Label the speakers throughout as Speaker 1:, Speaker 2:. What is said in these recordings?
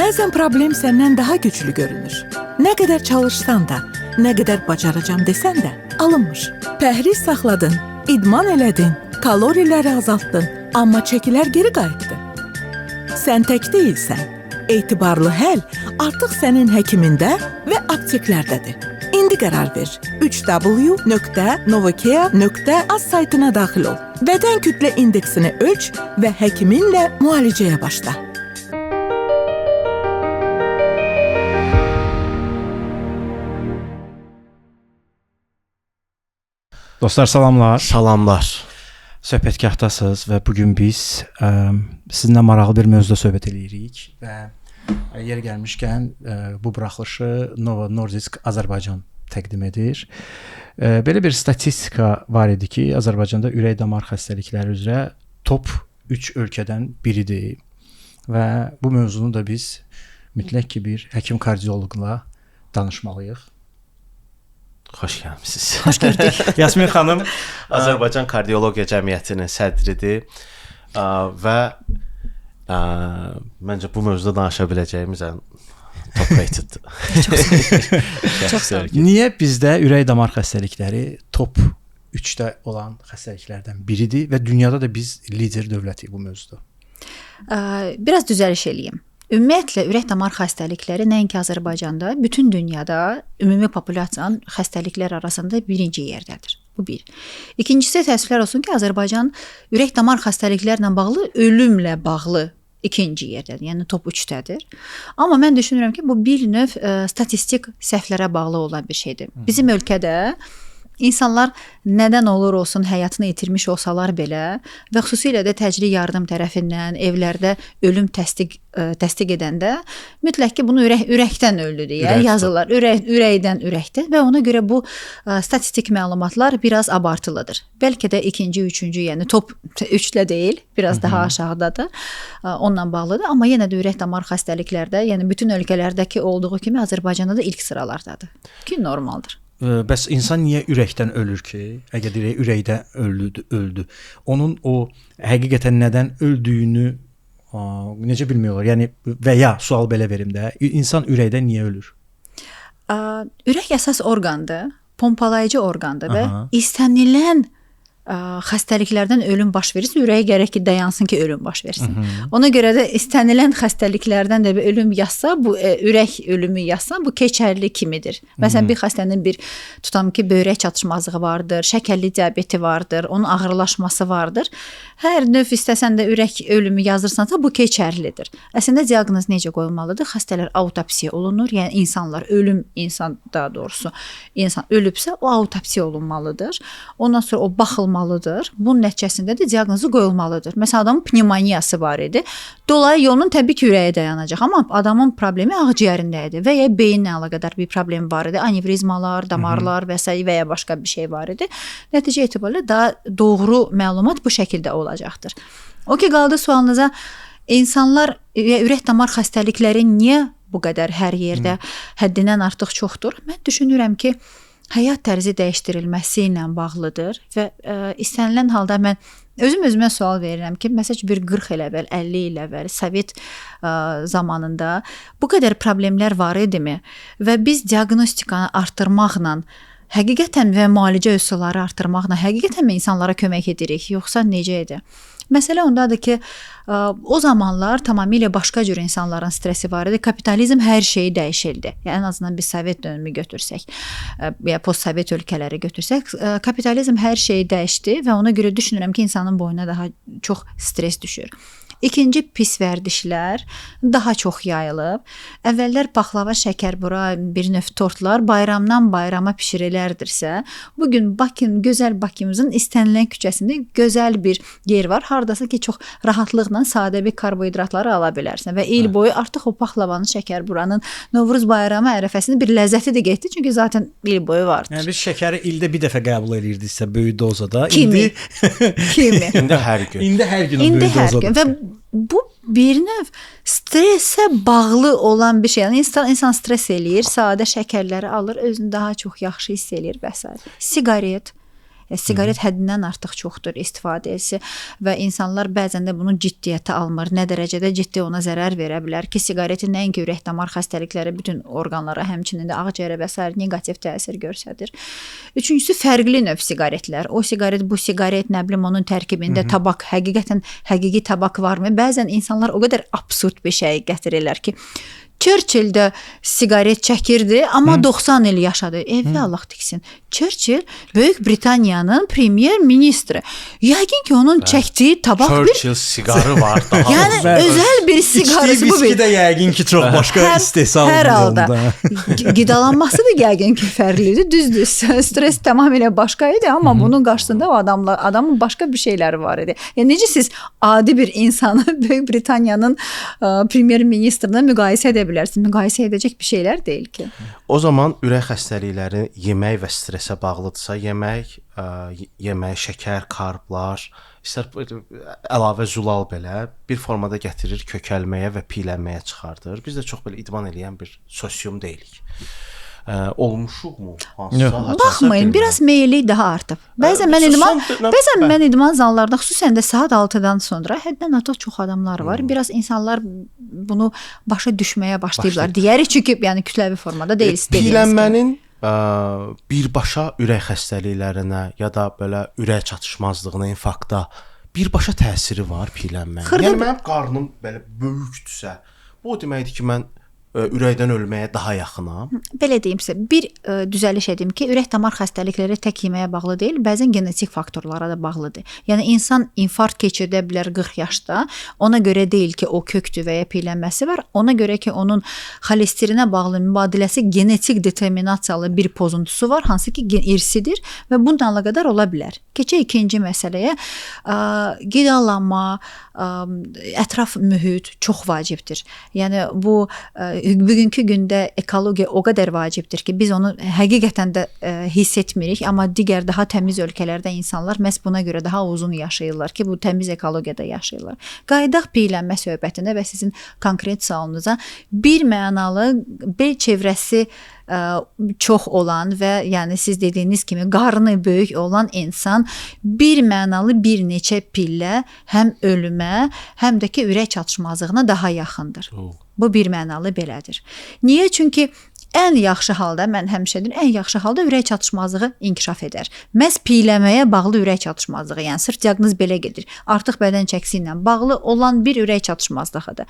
Speaker 1: Bəzən problem səndən daha güclü görünür. Nə qədər çalışsan da, nə qədər bacaracam desən də, alınmır. Pəhriz saxladın, idman elədin, kaloriləri azaltdın, amma çəkilər geri qayıtdı. Sən tək deyilsən. Etibarlı həll artıq sənin həkimində və apteklərdədir. İndi qərar ver. 3w.novokea.az saytına daxil ol. Bədən kütlə indeksini ölç və həkiminlə müalicəyə başla.
Speaker 2: Dostlar, salamlar.
Speaker 3: Salamlar.
Speaker 2: Söhbətgahtasınız və bugün biz sizinlə maraqlı bir mövzuda söhbət edirik və yer gəlmişkən bu buraxılışı Novo Nordisk Azərbaycan təqdim edir. Belə bir statistika var idi ki, Azərbaycanda ürək-damar xəstəlikləri üzrə top 3 ölkədən biridir və bu mövzunu da biz mütləq ki bir həkim kardioloqla danışmalıyıq.
Speaker 3: Xoş gəlmisiniz.
Speaker 1: Xoş gördük.
Speaker 2: Yasmin xanım
Speaker 3: Azərbaycan Kardiologiya Cəmiyyətinin sədridir və məncə bu mövzuda danışa biləcəyimiz ən top rateddir.
Speaker 1: Çox sağ ol.
Speaker 2: Niyə bizdə ürək-damar xəstəlikləri top 3-də olan xəstəliklərdən biridir və dünyada da biz lider dövlətik bu mövzuda?
Speaker 4: Biraz düzəliş eləyim. Ümumiyyətlə, ürək-damar xəstəlikləri nəinki Azərbaycanda, bütün dünyada ümumi populyasiyanın xəstəliklər arasında birinci yerdədir. Bu bir. İkincisi, təəssüflər olsun ki, Azərbaycan ürək-damar xəstəliklərlə bağlı, ölümlə bağlı ikinci yerdədir, yəni top 3-dədir. Amma mən düşünürəm ki, bu bir növ statistik səhvlərə bağlı olan bir şeydir. Bizim ölkədə İnsanlar nədən olur olsun həyatını itirmiş olsalar belə və xüsusilə də təcili yardım tərəfindən evlərdə ölüm təsdiq edəndə mütləq ki bunu ürəkdən öldü deyə yazırlar. Ürəkdən ürəkdə və ona görə bu statistik məlumatlar biraz abartılıdır. Bəlkə də ikinci, üçüncü, yəni top 3-lə deyil, biraz daha aşağıdadır. Onunla bağlıdır. Amma yenə də ürək-damar xəstəliklərdə, yəni bütün ölkələrdəki olduğu kimi Azərbaycanda da ilk sıralardadır. Ki normaldır.
Speaker 2: Bəs insan niyə ürəkdən ölür ki? Əgər deyək ürəkdən öldü. Onun o həqiqətən nədən öldüyünü necə bilmiyorlar? Yəni və ya sual belə verim də, insan ürəkdən niyə ölür?
Speaker 4: Ürək əsas orqandır, pompalayıcı orqandır və istənilən xəstəliklərdən ölüm baş verirsə, ürəyə gərək ki dayansın ki ölüm baş versin. Ona görə də istənilən xəstəliklərdən də ölüm yazsa, bu ürək ölümü yazsa, bu keçərli kimidir. Məsələn, bir xəstənin tutam ki, böyrək çatışmazlığı vardır, şəkərli diabeti vardır, onun ağırlaşması vardır. Hər növ istəsən də ürək ölümü yazırsansa, bu keçərlidir. Əslində diaqnoz necə qoyulmalıdır? Xəstələr autopsiya olunur, yəni insan ölübsə, o autopsiya olunmalıdır. Ondan sonra o baxılmalıdır. Bunun nəticəsində də diaqnozu qoyulmalıdır. Məsələn, adamın pnevmoniyası var idi. Dolayı yolunun təbii ki, ürəyə dayanacaq. Amma adamın problemi ağciyərində idi və ya beyinlə əlaqədar bir problem var idi. Anevrizmalar, damarlar və s. və ya başqa bir şey var idi. Nəticə etibarilə daha doğru məlumat bu şəkildə olacaqdır. O ki, qaldı sualınıza, insanlar ürək-damar xəstəlikləri niyə bu qədər hər yerdə həddindən artıq çoxdur? Mən düşünürəm ki, həyat tərzi dəyişdirilməsi ilə bağlıdır və istənilən halda mən özümə sual verirəm ki, məsələn, bir 40 il əvvəl, 50 il əvvəl Sovet zamanında bu qədər problemlər var idimi və biz diaqnostikanı artırmaqla həqiqətən və müalicə üsulları artırmaqla həqiqətən insanlara kömək edirik, yoxsa necə idi? Məsələ ondadır ki, o zamanlar tamamilə başqa cür insanların stresi var idi. Kapitalizm hər şeyi dəyişildi. Yəni, ən azından bir Sovet dönümü götürsək, ya post-Sovet ölkələri götürsək, kapitalizm hər şeyi dəyişdi və ona görə düşünürəm ki, insanın boynuna daha çox stres düşür. İkinci pis vərdişlər daha çox yayılıb. Əvvəllər paxlava, şəkərbura, bir növ tortlar bayramdan bayrama pişirilərdirsə, bugün gözəl Bakımızın istənilən küçəsində gözəl bir yer var. Hardasa ki, çox rahatlıqla sadə bir karbohidratları ala bilərsən və il boyu artıq o paxlavanın, şəkərburanın Novruz bayramı ərəfəsində bir ləzzəti də getdi, çünki zaten il boyu vardır.
Speaker 2: Yəni biz şəkəri ildə bir dəfə qəbul edirdiksə böyük dozada,
Speaker 4: Kimi?
Speaker 3: İndi hər gün.
Speaker 2: İndi hər gün böyük dozada.
Speaker 4: Və bu bir növ stresə bağlı olan bir şey. Yəni insan stres eləyir, sadə şəkərləri alır, özünü daha çox yaxşı hiss eləyir və s. Siqaret, Siqaret həddindən artıq çoxdur istifadəsi və insanlar bəzən də bunu ciddiyyətə almır. Nə dərəcədə ciddi ona zərər verə bilər ki, siqaretin nəinki ürək-damar xəstəlikləri bütün orqanlara, həmçinin də ağciyərə və sair neqativ təsir göstərir. Üçüncüsü fərqli növ siqaretlər. O siqaret, bu siqaret, nə bilim onun tərkibində tabak, həqiqətən həqiqi tabak varmı? Bəzən insanlar o qədər absurd bir şey gətirirlər ki, Churchill də siqaret çəkirdi, amma 90 il yaşadı. Evdə Allah tiksin. Churchill Böyük Britaniyanın premyer ministri. Yəqin ki, onun çəkdiyi tabak
Speaker 3: Churchill siqarı var daha.
Speaker 4: Yəni özəl bir siqarası bu.
Speaker 2: İçdiyi də yəqin ki, çox başqa istehsal
Speaker 4: hər halda. Qidalanması da yəqin ki, fərqlidir. Düzdür. Stres tamamilə başqa idi, amma bunun qarşısında o adamın başqa bir şeyləri var idi. Yəni necə siz adi bir insanı Böyük Britaniyanın premyer ministrinə müqayisə edə bilərsiniz? Müqayisə edəcək bir şeylər deyil ki.
Speaker 3: O zaman ürək xəstəlikləri yemək və stressə bağlıdırsa, yemək, şəkər, karplar, istər əlavə zulal belə bir formada gətirir kökəlməyə və piylənməyə çıxardır. Biz də çox belə idman eləyən bir sosium deyilik. Olmuşuqmu?
Speaker 4: Baxmayın, biraz meyillik daha artıb. Bəzən mən idman zallarında, xüsusən də saat 6-dan sonra həddən artıq çox adamlar var. Biraz insanlar bunu başa düşməyə başlayıblar. Deyərik çünki yəni kütləvi formada deyil.
Speaker 3: Piylənmənin birbaşa ürək xəstəliklərinə ya da belə ürək çatışmazlığına, infarkta birbaşa təsiri var piylənmənin. Yəni mənim qarnım belə böyükdürsə, bu o deməkdir ki, mən ürəkdən ölməyə daha yaxınam.
Speaker 4: Belə deyim sizə, bir düzəliş edim ki, ürək-damar xəstəlikləri tək yeməyə bağlı deyil, bəzən genetik faktorlara da bağlıdır. Yəni insan infarkt keçirdə bilər 40 yaşda. Ona görə deyil ki, o kökdür və ya piylənməsi var. Ona görə ki, onun xolesterinə bağlı mübadiləsi genetik determinasiyalı bir pozuntusu var, hansı ki irsidir və bununla əlaqədar ola bilər. Keçək ikinci məsələyə. Qidalanma, ətraf mühit çox vacibdir. Yəni bu bugünkü gündə ekologiya o qədər vacibdir ki, biz onu həqiqətən də hiss etmirik, amma digər daha təmiz ölkələrdə insanlar məhz buna görə daha uzun yaşayırlar ki, bu təmiz ekologiyada yaşayırlar. Qayıdaq piylənmə söhbətinə və sizin konkret sualınıza, bir mənalı bel çevrəsi çox olan və yəni siz dediyiniz kimi qarnı böyük olan insan bir mənalı bir neçə pillə həm ölümə, həm də ki ürək çatışmazlığına daha yaxındır. Bu bir mənalı belədir. Niyə? Çünki ən yaxşı halda, mən həmişə deyirəm, ən yaxşı halda ürək çatışmazlığı inkişaf edər. Məhz piyləməyə bağlı ürək çatışmazlığı, yəni sırf diaqnoz belə gedir. Artıq bədən çəkisi ilə bağlı olan bir ürək çatışmazlığıdır.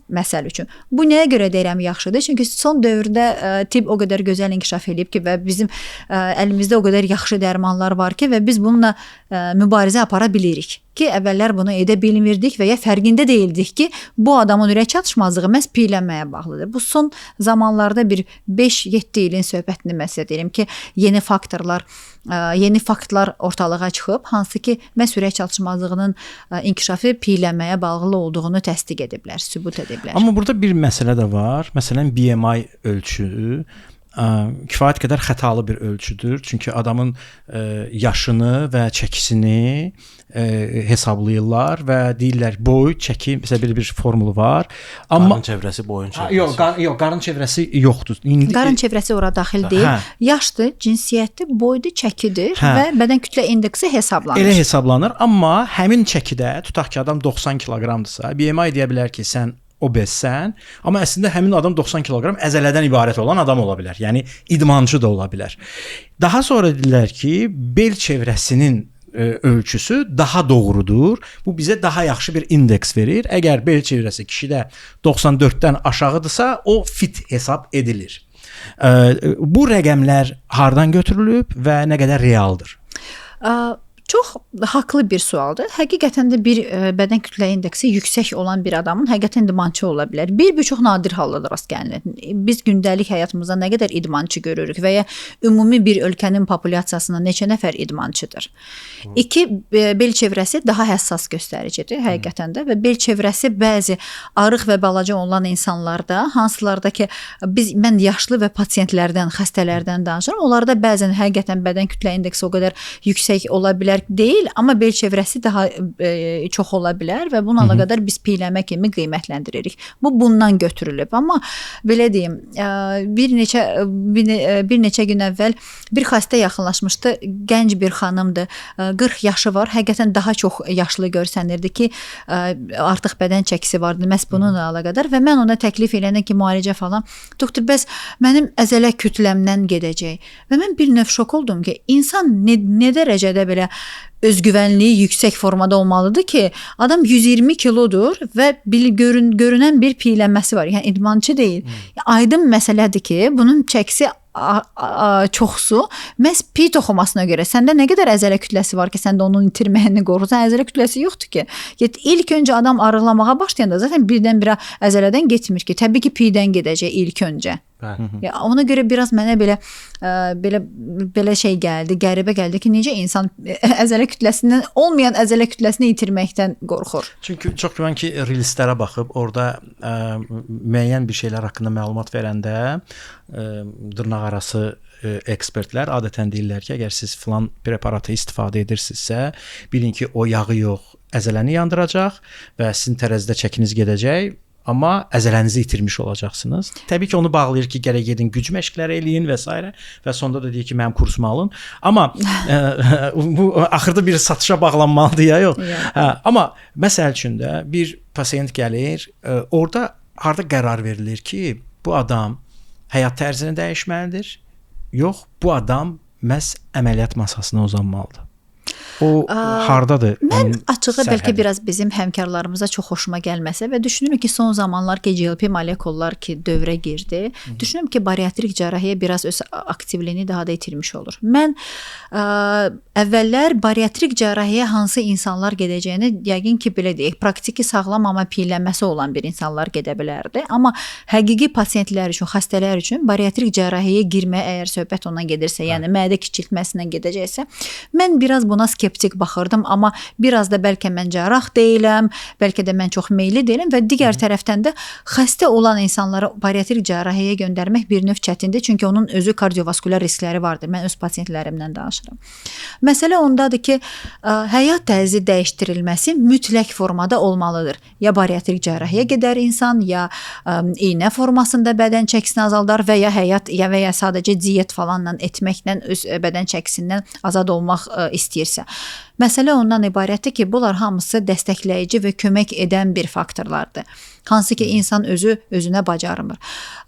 Speaker 4: Məsəl üçün. Bu nəyə görə deyirəm yaxşıdır? Çünki son dövrdə tibb o qədər gözəl inkişaf edib ki və bizim əlimizdə o qədər yaxşı dərmanlar var ki və biz bununla mübarizə apara bilirik. Ki əvvəllər bunu edə bilmirdik və ya fərqində deyildik ki, bu adamın ürək çatışmazlığı məhz piylənməyə bağlıdır. Bu son zamanlarda bir 5-7 ilin söhbətini məsələ deyirəm ki, yeni faktlar ortalığa çıxıb, hansı ki, məhz ürək çatışmazlığının inkişafı piylənməyə bağlı olduğunu təsdiq ediblər, sübut ediblər.
Speaker 2: Amma burada bir məsələ də var. Məsələn, BMI ölçüsü kifayət qədər xətalı bir ölçüdür. Çünki adamın yaşını və çəkisini hesablayırlar və deyirlər boy, çəki, məsələn bir formulu var. Amma
Speaker 3: qarın çevrəsi, boyun çevrəsi.
Speaker 2: Yox, qarın çevrəsi yoxdur.
Speaker 4: Qarın çevrəsi ora daxil deyil. Yaşdır, cinsiyyətdir, boydur, çəkidir və bədən kütlə indeksi hesablanır.
Speaker 2: Elə hesablanır, amma həmin çəkidə tutaq ki, adam 90 kiloqramdırsa, BMI deyə bilər ki, sən obezsən, amma əslində həmin adam 90 kiloqram əzələdən ibarət olan adam ola bilər. Yəni idmançı da ola bilər. Daha sonra dedilər ki, bel çevrəsinin ölçüsü daha doğrudur. Bu bizə daha yaxşı bir indeks verir. Əgər bel çevrəsi kişidə 94-dən aşağıdırsa, o fit hesab edilir. Bu rəqəmlər hardan götürülüb və nə qədər realdır?
Speaker 4: Çox haqlı bir sualdır. Həqiqətən də bir bədən kütlə indeksi yüksək olan bir adamın həqiqətən idmançı ola bilər. Bir çox nadir hallarda rast gəlinir. Biz gündəlik həyatımızda nə qədər idmançı görürük və ya ümumi bir ölkənin populyasiyasında neçə nəfər idmançıdır? 2, bel çevrəsi daha həssas göstəricidir həqiqətən də və bel çevrəsi bəzi arıq və balaca olan insanlarda, hansılarda ki, mən yaşlı və pasiyentlərdən, xəstələrdən danışıram. Onlarda bəzən həqiqətən bədən kütlə indeksi o qədər yüksək ola bilər fərq deyil, amma bel çevrəsi daha çox ola bilər və bununla əlaqədar biz piyləmə kimi qiymətləndiririk. Bu bundan götürülüb. Amma belə deyim, bir neçə gün əvvəl bir xəstə yaxınlaşmışdı. Gənc bir xanımdır. 40 yaşı var. Həqiqətən daha çox yaşlı görsənirdi ki, artıq bədən çəkisi vardı məhz bununla əlaqədar və mən ona təklif eləyəndə ki, müalicə falan, doktor, bəs mənim əzələ kütləmdən gedəcək. Və mən bir növ şok oldum ki, insan nə dərəcədə belə özgüvənliyi yüksək formada olmalıdır ki, adam 120 kilodur və görünən bir piyələnməsi var. Yəni idmançı deyil. Aydın məsələdir ki, bunun çəkisi çoxsu məhz piy toxumasına görə. Səndə nə qədər əzələ kütləsi var ki, sən də onun itirməyini qorxursan. Əzələ kütləsi yoxdur ki. İlk öncə adam arıqlamağa başlayanda zaten birdən-birə əzələdən getmir ki. Təbii ki, piydən gedəcək ilk öncə. Ona görə biraz mənə belə şey gəldi, qəribə gəldi ki, necə insan əzələ kütləsindən olmayan əzələ kütləsini itirməkdən qorxur.
Speaker 2: Çünki çox güman ki, reelslərə baxıb orada müəyyən bir şeylər haqqında məlumat verəndə dırnaqarası ekspertlər adətən deyirlər ki, əgər siz filan preparatı istifadə edirsinizsə, bilin ki, o yağı yox, əzələni yandıracaq və sizin tərəzidə çəkiniz gedəcək. Amma əzələnizi itirmiş olacaqsınız. Təbii ki, onu bağlayır ki, gərək gedin güc məşqləri eləyin və s. və sonda da deyir ki, mənim kursumu alın. Amma bu axırda bir satışa bağlanmalıdır ya, yox. Amma məsəl üçün də bir pasiyent gəlir, orada harda qərar verilir ki, bu adam həyat tərzini dəyişməlidir, yox, bu adam məhz əməliyyat masasına uzanmalıdır. O hardadır?
Speaker 4: Mən açığı bəlkə biraz bizim həmkarlarımıza çox xoşuma gəlməsə və düşünürəm ki, son zamanlar ki, GLP molekullar ki, dövrə girdi. Düşünürəm ki, bariatrik cərrahiyyə biraz öz aktivliyini daha da itirmiş olur. Mən əvvəllər bariatrik cərrahiyyə hansı insanlar gedəcəyini yəqin ki, belə deyək, praktiki sağlam amma piyələnməsi olan bir insanlar gedə bilərdi. Amma həqiqi pasiyentlər üçün, xəstələr üçün bariatrik cərrahiyyəyə girməyə əgər söhbət ondan gedirsə, yəni mədə kiçiltməsindən gedəcəksə, mən biraz buna skeptik baxırdım, amma biraz da bəlkə mən cərrah deyiləm, bəlkə də mən çox meyilli deyiləm və digər tərəfdən də xəstə olan insanları bariatrik cərrahiyyəyə göndərmək bir növ çətindir, çünki onun özü kardiovaskulyar riskləri vardır. Mən öz pasiyentlərimdən danışıram. Məsələ ondadır ki, həyat tərzi dəyişdirilməsi mütləq formada olmalıdır. Ya bariatrik cərrahiyyəyə gedər insan, ya iynə formasında bədən çəkisini azaldar və ya həyat və ya sadəcə diyet falanla etməklə öz bədən çəkisindən azad olmaq istəyirsə. Məsələ ondan ibarətdir ki, bunlar hamısı dəstəkləyici və kömək edən bir faktorlardır. Hansı ki, insan özünə bacarmır.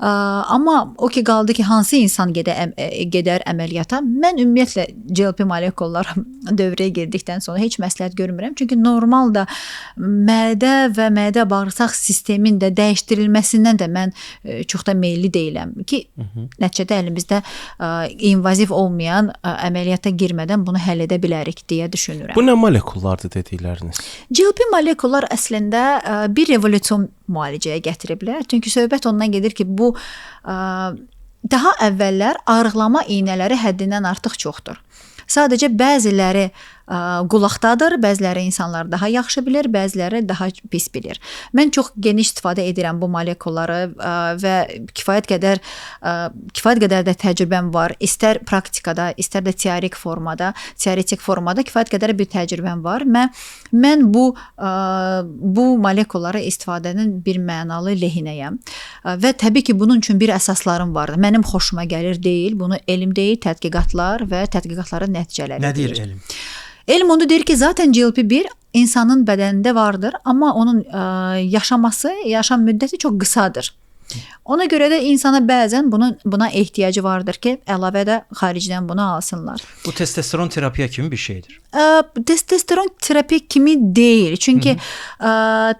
Speaker 4: Amma o ki, qaldı ki, hansı insan gedər əməliyyata? Mən ümumiyyətlə GLP molekullar dövrəyə girdikdən sonra heç məsləhət görmürəm. Çünki normal da mədə və mədə bağırsaq sistemin də dəyişdirilməsindən də mən çox da meyilli deyiləm ki, nəticədə əlimizdə invaziv olmayan əməliyyata girmədən bunu həll edə bilərik deyə düşünürəm.
Speaker 3: Bu nə molekullardır dedikləriniz?
Speaker 4: GLP molekullar əslində bir revolyusiyon müalicəyə gətiriblər. Çünki söhbət ondan gedir ki, bu daha əvvəllər arıqlama iynələri həddindən artıq çoxdur. Sadəcə bəziləri qulaqdadır, bəziləri insanlar daha yaxşı bilir, bəziləri daha pis bilir. Mən çox geniş istifadə edirəm bu molekulları və kifayət qədər də təcrübəm var. İstər praktikada, istər də teoretik formada kifayət qədər bir təcrübəm var. Mən bu molekulları istifadənin bir mənalı lehinəyəm. Və təbii ki, bunun üçün bir əsaslarım vardır. Mənim xoşuma gəlir deyil, bunu elm deyil, tədqiqatlar və tədqiqatların nəticələri.
Speaker 2: Nə deyir elm?
Speaker 4: Elm onu deyir ki, zaten GLP-1 insanın bədənində vardır, amma onun yaşam müddəti çox qısadır. Ona görə də insana bəzən buna ehtiyacı vardır ki, əlavə də xaricdən bunu alsınlar.
Speaker 2: Bu testosteron terapiya kimi bir şeydir.
Speaker 4: Testosteron terapiya kimi deyil. Çünki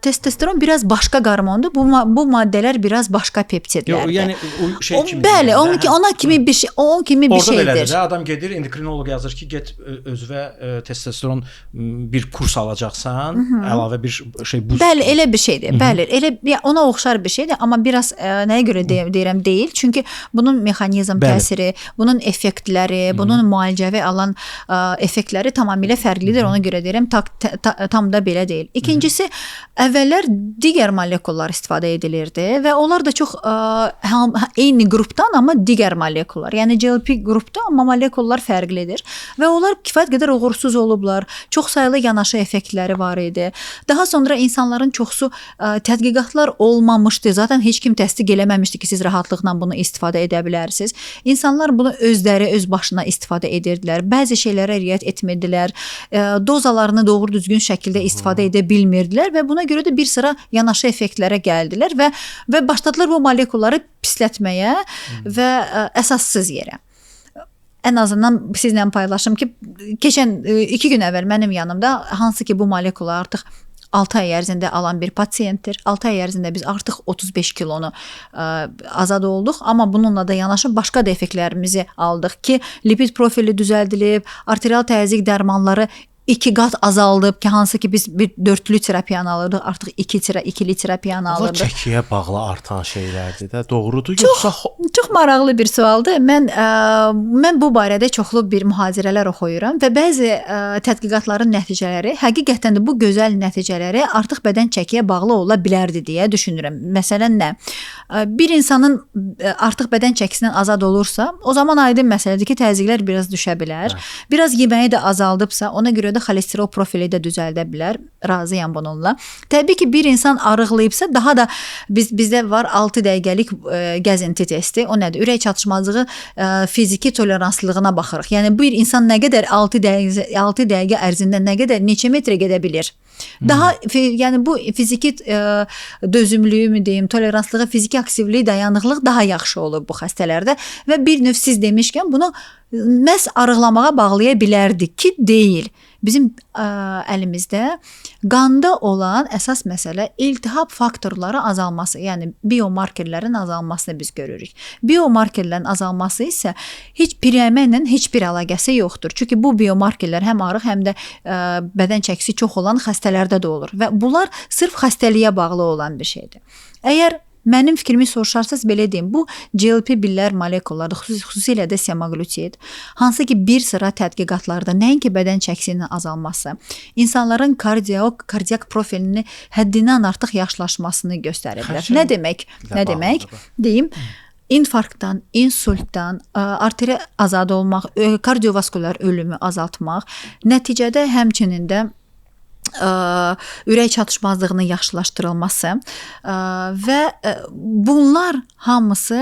Speaker 4: testosteron biraz başqa qarmondur. Bu maddələr biraz başqa peptidlərdir.
Speaker 2: Yəni o şey kimi.
Speaker 4: Bəli, ona kimi bir şey, o kimi bir şeydir.
Speaker 2: Orada belədir də, adam gedir, endokrinoloq yazır ki, get özünə testosteron bir kurs alacaqsan, əlavə bir şey boost.
Speaker 4: Bəli, elə bir şeydir. Bəli, elə ona oxşar bir şeydir, amma biraz nəyə görə deyirəm deyil? Çünki bunun mexanizm
Speaker 2: Bəli.
Speaker 4: təsiri, bunun effektləri, bunun müalicəvi alan effektləri tamamilə fərqlidir. Ona görə deyirəm tam da belə deyil. İkincisi, əvvəllər digər molekullar istifadə edilirdi və onlar da çox eyni qrupdan, amma digər molekullar. Yəni GLP qrupda, amma molekullar fərqlidir və onlar kifayət qədər uğursuz olublar. Çox saylı yanaşı effektləri var idi. Daha sonra insanların çoxsu tədqiqatlar olmamışdı. Zaten heç kim təsdiq eləməmişdi ki, siz rahatlıqla bunu istifadə edə bilərsiniz. İnsanlar bunu özləri öz başına istifadə edirdilər. Bəzi şeylərə riayət etmirdilər. Dozalarını doğru düzgün şəkildə istifadə edə bilmirdilər və buna görə də bir sıra yanaşı effektlərə gəldilər və başladılar bu molekulları pislətməyə və əsassız yerə. Ən azından sizlə paylaşım ki, keçən 2 gün əvvəl mənim yanımda hansı ki bu molekula artıq 6 ay ərzində alan bir pasiyentdir. 6 ay ərzində biz artıq 35 kilonu azad olduq, amma bununla da yanaşı başqa da effektlərimizi aldıq ki, lipid profili düzəldilib, arterial təzyiq dərmanları 2 qat azaldıb ki, hansı ki biz bir 4-lü terapiyanı alırdıq, artıq 2-li terapiyanı
Speaker 3: Allah
Speaker 4: alırdıq.
Speaker 3: çəkiyə bağlı artan şeylərdir də, doğrudur yoxsa
Speaker 4: Çox maraqlı bir sualdır. Mən bu barədə çoxlu bir mühazirələr oxuyuram və bəzi tədqiqatların nəticələri həqiqətən də bu gözəl nəticələri artıq bədən çəkiyə bağlı ola bilərdi deyə düşünürəm. Məsələn nə? Bir insanın artıq bədən çəkisindən azad olursa, o zaman aydın məsələdir ki, təzyiqlər biraz düşə bilər. Biraz yeməyi də azaldıbsa, ona görə də xolesterol profili də düzəldə bilər. Razıyam bununla. Təbii ki, bir insan arıqlayıbsa, daha da bizdə var 6 dəqiqəlik gəzinti testi. O nədir? Ürək çatışmazlığı fiziki toleranslığına baxırıq. Yəni bir insan nə qədər 6 dəqiqə ərzində nə qədər neçə metrə gedə bilir? Daha yəni bu fiziki dözümlüyü mü deyim, toleranslığı, fiziki aktivliyi, dayanıqlıq daha yaxşı olur bu xəstələrdə və bir növ siz demişkən bunu məhz arıqlamağa bağlaya bilərdik ki, deyil. Bizim əlimizdə qanda olan əsas məsələ iltihab faktorları azalması, yəni biomarkerlərin azalmasını biz görürük. Biomarkerlərin azalması isə heç pirəmə ilə heç bir əlaqəsi yoxdur. Çünki bu biomarkerlər həm arıq, həm də bədən çəkisi çox olan xəstələrdə də olur və bunlar sırf xəstəliyə bağlı olan bir şeydir. Əgər mənim fikrimi soruşarsınız, belə deyim, bu GLP-1-lər molekulları, xüsusilə də semaglutid, hansı ki bir sıra tədqiqatlarda nəinki bədən çəkisinin azalması, insanların kardiyak profilini həddindən artıq yaşlaşmasını göstəriblər. Nə demək? Nə demək? Deyim, infarktdan, insultdan, arteriya azad olmaq, kardiovaskular ölümü azaltmaq, nəticədə həmçinin də ürək çatışmazlığının yaxşılaşdırılması və bunlar hamısı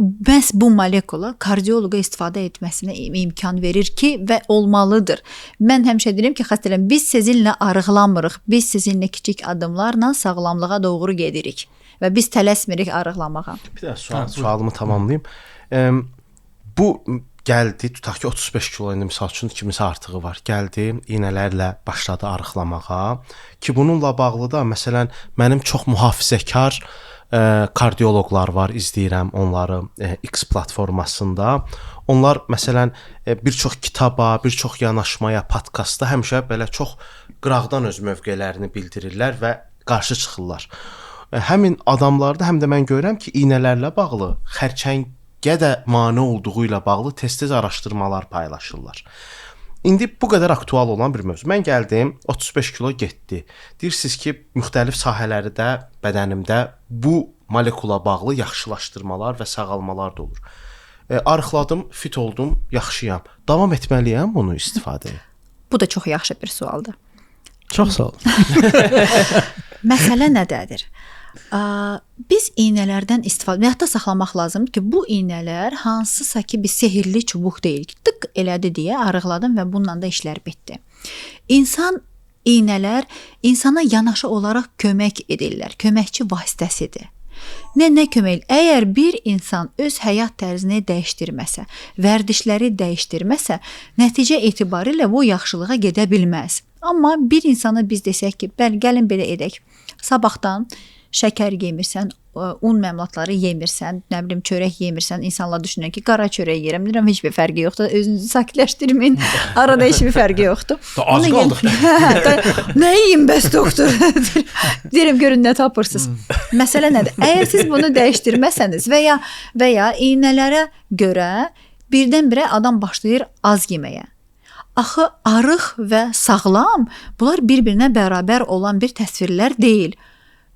Speaker 4: məhz bu molekula kardioloqa istifadə etməsinə imkan verir ki və olmalıdır. Mən həmişə deyirəm ki, xəstələrim, biz sizinlə arıqlamırıq, biz sizinlə kiçik addımlarla sağlamlığa doğru gedirik və biz tələsmirik arıqlamağa.
Speaker 3: Bir də sualımı tamamlayım. Bu gəldi, tutaq ki 35 kilo indi misal üçün kimisə artığı var. Gəldi, iynələrlə başladı arıqlamağa ki bununla bağlı da məsələn mənim çox mühafizəkar kardioloqlar var, izləyirəm onları X platformasında. Onlar məsələn bir çox kitaba, bir çox yanaşmaya, podkastda həmişə belə çox qıraqdan öz mövqelərini bildirirlər və qarşı çıxırlar. Həmin adamlarda həm də mən görürəm ki, iynələrlə bağlı xərçəng də mane olduğu ilə bağlı tez-tez araşdırmalar paylaşırlar. İndi bu qədər aktual olan bir mövzu. Mən gəldim, 35 kilo getdi. Deyirsiniz ki, müxtəlif sahələrdə bədənimdə bu molekula bağlı yaxşılaşdırmalar və sağalmalar da olur. Arıqladım, fit oldum, yaxşıyam. Davam etməliyəm bunu istifadəyə?
Speaker 4: Bu da çox yaxşı bir sualdır.
Speaker 2: Çox sağ olun.
Speaker 4: Məsələ nədədir? Biz iynələrdən istifadə həyatda saxlamaq lazımdır ki, bu iynələr hansısa ki bir sehirli çubuq deyil ki, tık elədi deyə arıqladım və bununla da işlər bitdi. İynələr insana yanaşı olaraq kömək edirlər, köməkçi vasitəsidir. Nə kömək? Əgər bir insan öz həyat tərzini dəyişdirməsə, vərdişləri dəyişdirməsə, nəticə etibarilə bu yaxşılığa gedə bilməz. Amma bir insana biz desək ki, gəlin belə edək, sabahdan şəkər yemirsən, un məmulatları yemirsən, nə bilim çörək yemirsən, insanlar düşünür ki, qara çörək yeyirəm. Deyirəm heç bir fərqi yoxdur. Özünüzü sakitləşdirməyin. Arada heç bir fərqi yoxdur.
Speaker 3: Az qaldıq.
Speaker 4: Nə yeyim bəs doktor? Deyirəm görün nə tapırsınız. Məsələ nədir? Əgər siz bunu dəyişdirməsəniz və ya iynələrə görə birdən-birə adam başlayır az yeməyə. Axı arıq və sağlam bunlar bir-birinə bərabər olan bir təsvirlər deyil.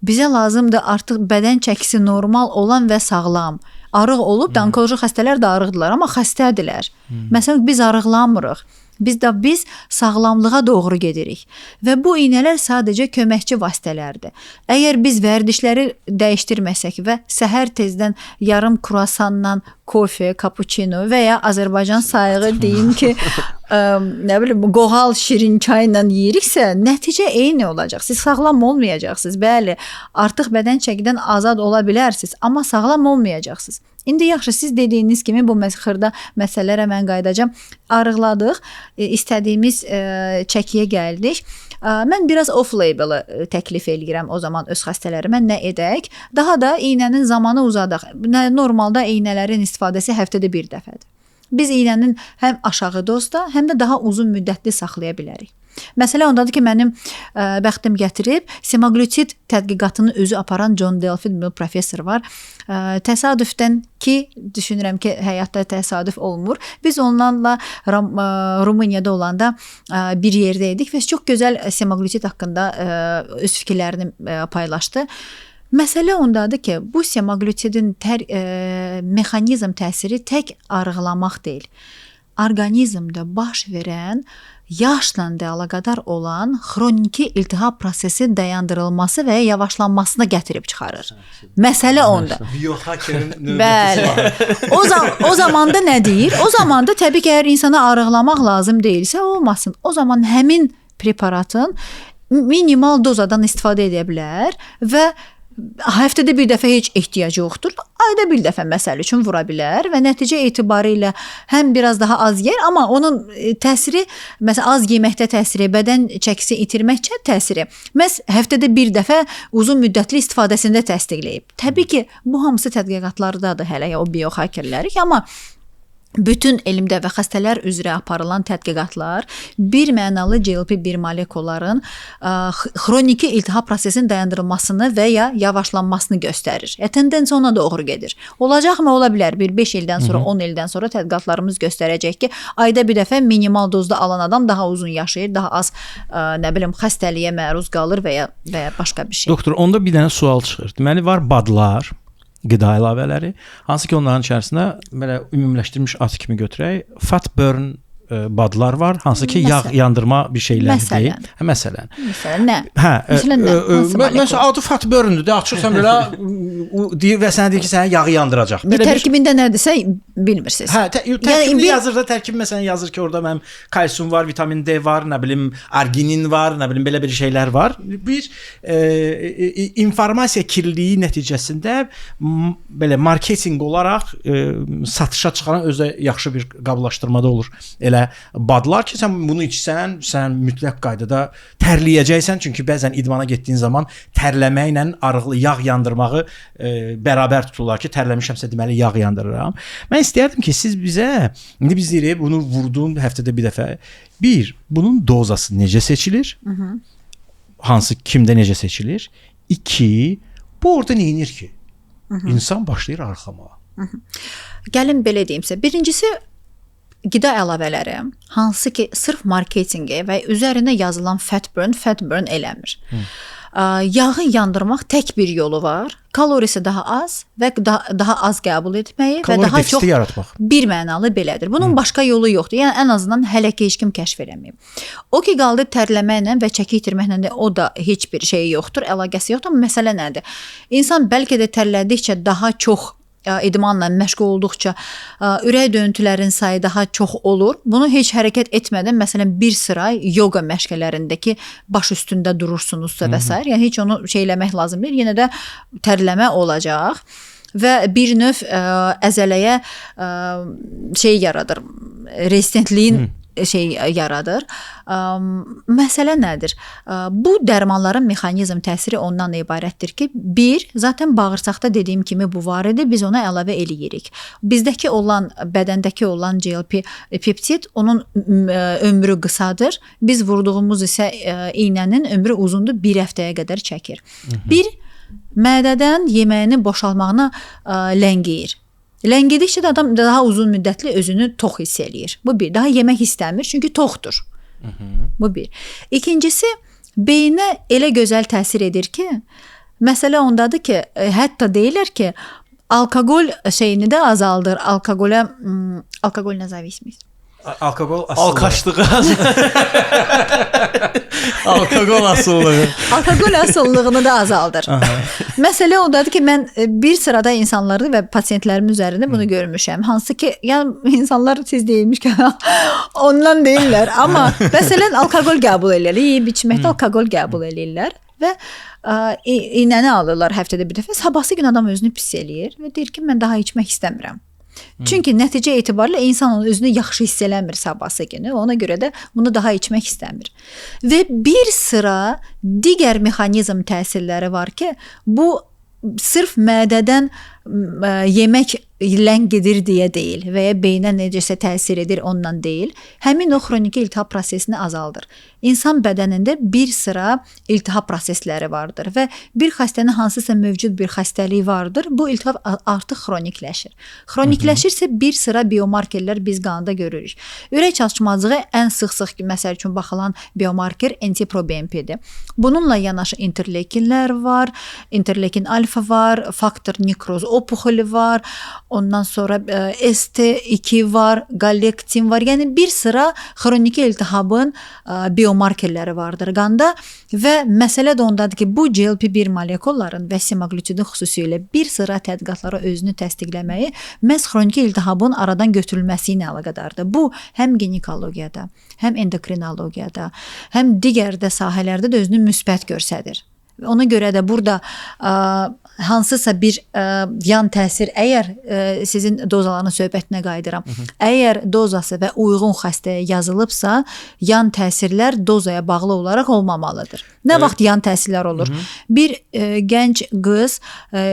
Speaker 4: Bizə lazımdır artıq bədən çəkisi normal olan və sağlam. Arıq olub da onkoloji xəstələr də arıqdılar, amma xəstədirlər. Məsələn, biz arıqlamırıq. Biz sağlamlığa doğru gedirik. Və bu iynələr sadəcə köməkçi vasitələrdir. Əgər biz vərdişləri dəyişdirməsək və səhər tezdən yarım kruasanla kofe, kapuçino və ya Azərbaycan sayığı deyim ki, nə bilim, qoğal şirin çayla yeyiriksə, nəticə eyni olacaq. Siz sağlam olmayacaqsınız. Bəli, artıq bədən çəkidən azad ola bilərsiniz, amma sağlam olmayacaqsınız. İndi yaxşı, siz dediyiniz kimi bu xırda məsələlərə mən qayıdacağam. Arıqladıq, istədiyimiz çəkiyə gəldik. Mən biraz off-label təklif eləyirəm o zaman öz xəstələrimə nə edək? Daha da iynənin zamanı uzadaq. Normalda iynələrin istifadəsi həftədə bir dəfədir. Biz iynənin həm aşağı dozda, həm də daha uzun müddətli saxlaya bilərik. Məsələ ondadır ki, mənim bəxtim gətirib semaglutid tədqiqatını özü aparan John Delfin professor var. Təsadüfdən ki, düşünürəm ki, həyatda təsadüf olmur. Biz onlarla Rumuniyada olanda bir yerdə idik və çox gözəl semaglutid haqqında öz fikirlərini paylaşdı. Məsələ ondadır ki, bu semaglutidin mexanizm təsiri tək arıqlamaq deyil. Orqanizmdə baş verən yaşla da əlaqədar olan xroniki iltihab prosesi dayandırılması və yavaşlanmasına gətirib çıxarır. Məsələ onda.
Speaker 2: Biohackerin
Speaker 4: Bəli. O zamanda nə deyir? O zamanda təbii ki, əgər insana arıqlamaq lazım deyilsə, olmasın. O zaman həmin preparatın minimal dozadan istifadə edə bilər və həftədə bir dəfə heç ehtiyacı yoxdur. Ayda bir dəfə məsəl üçün vura bilər və nəticə etibarilə həm biraz daha az yer, amma onun təsiri, məsələn, az yeməkdə təsiri, bədən çəkisi itirməkcə təsiri məhz həftədə bir dəfə uzun müddətli istifadəsində təsdiqləyib. Təbii ki, bu hamısı tədqiqatlardadır hələ o biohackerlərik, amma bütün elmdə və xəstələr üzrə aparılan tədqiqatlar bir mənalı GLP-1 molekulların xroniki iltihab prosesinin dayandırılmasını və ya yavaşlanmasını göstərir. Tendensiya ona doğru gedir. Olacaqmı? Ola bilər. Bir 5 ildən sonra, 10 ildən sonra tədqiqatlarımız göstərəcək ki, ayda bir dəfə minimal dozda alan adam daha uzun yaşayır, daha az nə bilim xəstəliyə məruz qalır və ya başqa bir şey.
Speaker 2: Doktor, onda bir dənə sual çıxır. Deməli var badlar, qida əlavələri, hansı ki onların içərisində belə ümumiləşdirilmiş ad kimi götürək, fat burn badlar var, hansı ki yağ yandırma bir şeylər deyil. Məsələn.
Speaker 4: Məsələn nə?
Speaker 2: Məsələn, adı fat burn-dür. Açırsan belə deyir və sənə deyir ki, sənə yağı yandıracaq.
Speaker 4: Tərkibində nədirsə bilmirsiniz.
Speaker 2: Tərkibində yazır da, tərkib məsələn yazır ki, orada mənim kalsium var, vitamin D var, nə bilim arginin var, nə bilim belə bir şeylər var. Bir informasiya kirliliyi nəticəsində belə marketinq olaraq satışa çıxaran özü yaxşı bir qablaşdırmada olur. Elə badlar ki, sən bunu içsən, sən mütləq qaydada tərləyəcəksən, çünki bəzən idmana getdiyin zaman tərləməklə arıqlı yağ yandırmağı bərabər tuturlar ki, tərləmişəmsə deməli yağ yandırıram. Mən istəyərdim ki, siz bizə, indi biz deyirik, bunu vurdum həftədə bir dəfə. Bir, bunun dozası necə seçilir? Hansı, kimdə necə seçilir? İki, bu orada neyinir ki? İnsan başlayır arıqlamağa.
Speaker 4: Gəlin belə deyimsə, birincisi qida əlavələri, hansı ki sırf marketinqi və üzərində yazılan fat burn eləmir. Yağı yandırmaq tək bir yolu var. Kalorisi daha az və daha az qəbul etməyi və daha çox
Speaker 2: yaratmaq.
Speaker 4: Bir mənalı belədir. Bunun başqa yolu yoxdur. Yəni ən azından hələ ki heç kim kəşf eləməyib. O ki qaldı tərləməklə və çəki itirməklə də o da heç bir şey yoxdur, əlaqəsi yoxdur. Amma məsələ nədir? İnsan bəlkə də tərlədikcə daha çox idmanla məşğul olduqca ürək döyüntülərinin sayı daha çox olur. Bunu heç hərəkət etmədən, məsələn, bir sıra yoga məşqlərindəki baş üstündə durursunuzsa və s. Yəni heç onu şeyləmək lazım deyil. Yenə də tərləmə olacaq və bir növ əzələyə şey yaradır, rezistentliyin şey yaradır. Məsələ nədir? Bu dərmanların mexanizm təsiri ondan ibarətdir ki, bir, zaten bağırsaqda dediyim kimi bu var idi, biz ona əlavə eləyirik. Bizdəki olan, bədəndəki olan GLP peptid, onun ömrü qısadır. Biz vurduğumuz isə iynənin ömrü uzundur, 1 həftəyə qədər çəkir. Bir, mədədən yeməyini boşalmağına ləngiyir. Ləngidikcə də adam daha uzun müddətli özünü tox hiss eləyir. Bu bir, daha yemək istəmir, çünki toxdur. Bu bir. İkincisi, beyinə elə gözəl təsir edir ki, məsələ ondadır ki, hətta deyirlər ki, alkoqol şeyini də azaldır. Alkoqol nəzəvisimiz.
Speaker 2: Alkoqol
Speaker 3: Alkaşlığı.
Speaker 2: Alkoqol asıllığı.
Speaker 4: Alkoqol asıllığını da azaldır. Məsələ ondadır ki, mən bir sırada insanları və pasiyentlərimin üzərində bunu görmüşəm. Hansı ki, yəni insanlar siz deyilmiş ki, ondan deyirlər. Amma məsələn, alkoqol qəbul edirlər. Yeyib içməkdə alkoqol qəbul edirlər və iynəni alırlar həftədə bir dəfə. Sabahsı gün adam özünü pis eləyir və deyir ki, mən daha içmək istəmirəm. Çünki nəticə etibarilə insan onun özünü yaxşı hiss eləmir sabahsı günü. Ona görə də bunu daha içmək istəmir. Və bir sıra digər mexanizm təsirləri var ki, bu sırf mədədən yemək ləngidir deyə deyil və ya beynə necəsə təsir edir ondan deyil. Həmin o xroniki iltihab prosesini azaldır. İnsan bədənində bir sıra iltihab prosesləri vardır və bir xəstənin hansısa mövcud bir xəstəliyi vardır. Bu iltihab artıq xronikləşir. Xronikləşirsə bir sıra biomarkerlər biz qanda görürük. Ürək çalışmazlığı ən sıx-sıx məsəl üçün baxılan biomarker NT-proBNP-dir. Bununla yanaşı interleykinlər var, interleykin alfa var, faktor nekroz opuxoli var, ondan sonra ST2 var, galektin var. Yəni bir sıra xroniki iltihabın biomarkerləri vardır qanda və məsələ də ondadır ki, bu GLP-1 molekulların və semaglutidin xüsusilə bir sıra tədqiqatlara özünü təsdiqləməyi məhz xroniki iltihabın aradan götürülməsi ilə əlaqədardır. Bu həm ginekologiyada, həm endokrinologiyada, həm digər də sahələrdə də özünü müsbət göstərir. Ona görə də burada hansısa bir yan təsir, əgər sizin dozaların söhbətinə qayıdıram, əgər dozası və uyğun xəstəyə yazılıbsa, yan təsirlər dozaya bağlı olaraq olmamalıdır. Nə vaxt yan təsirlər olur? Bir gənc qız,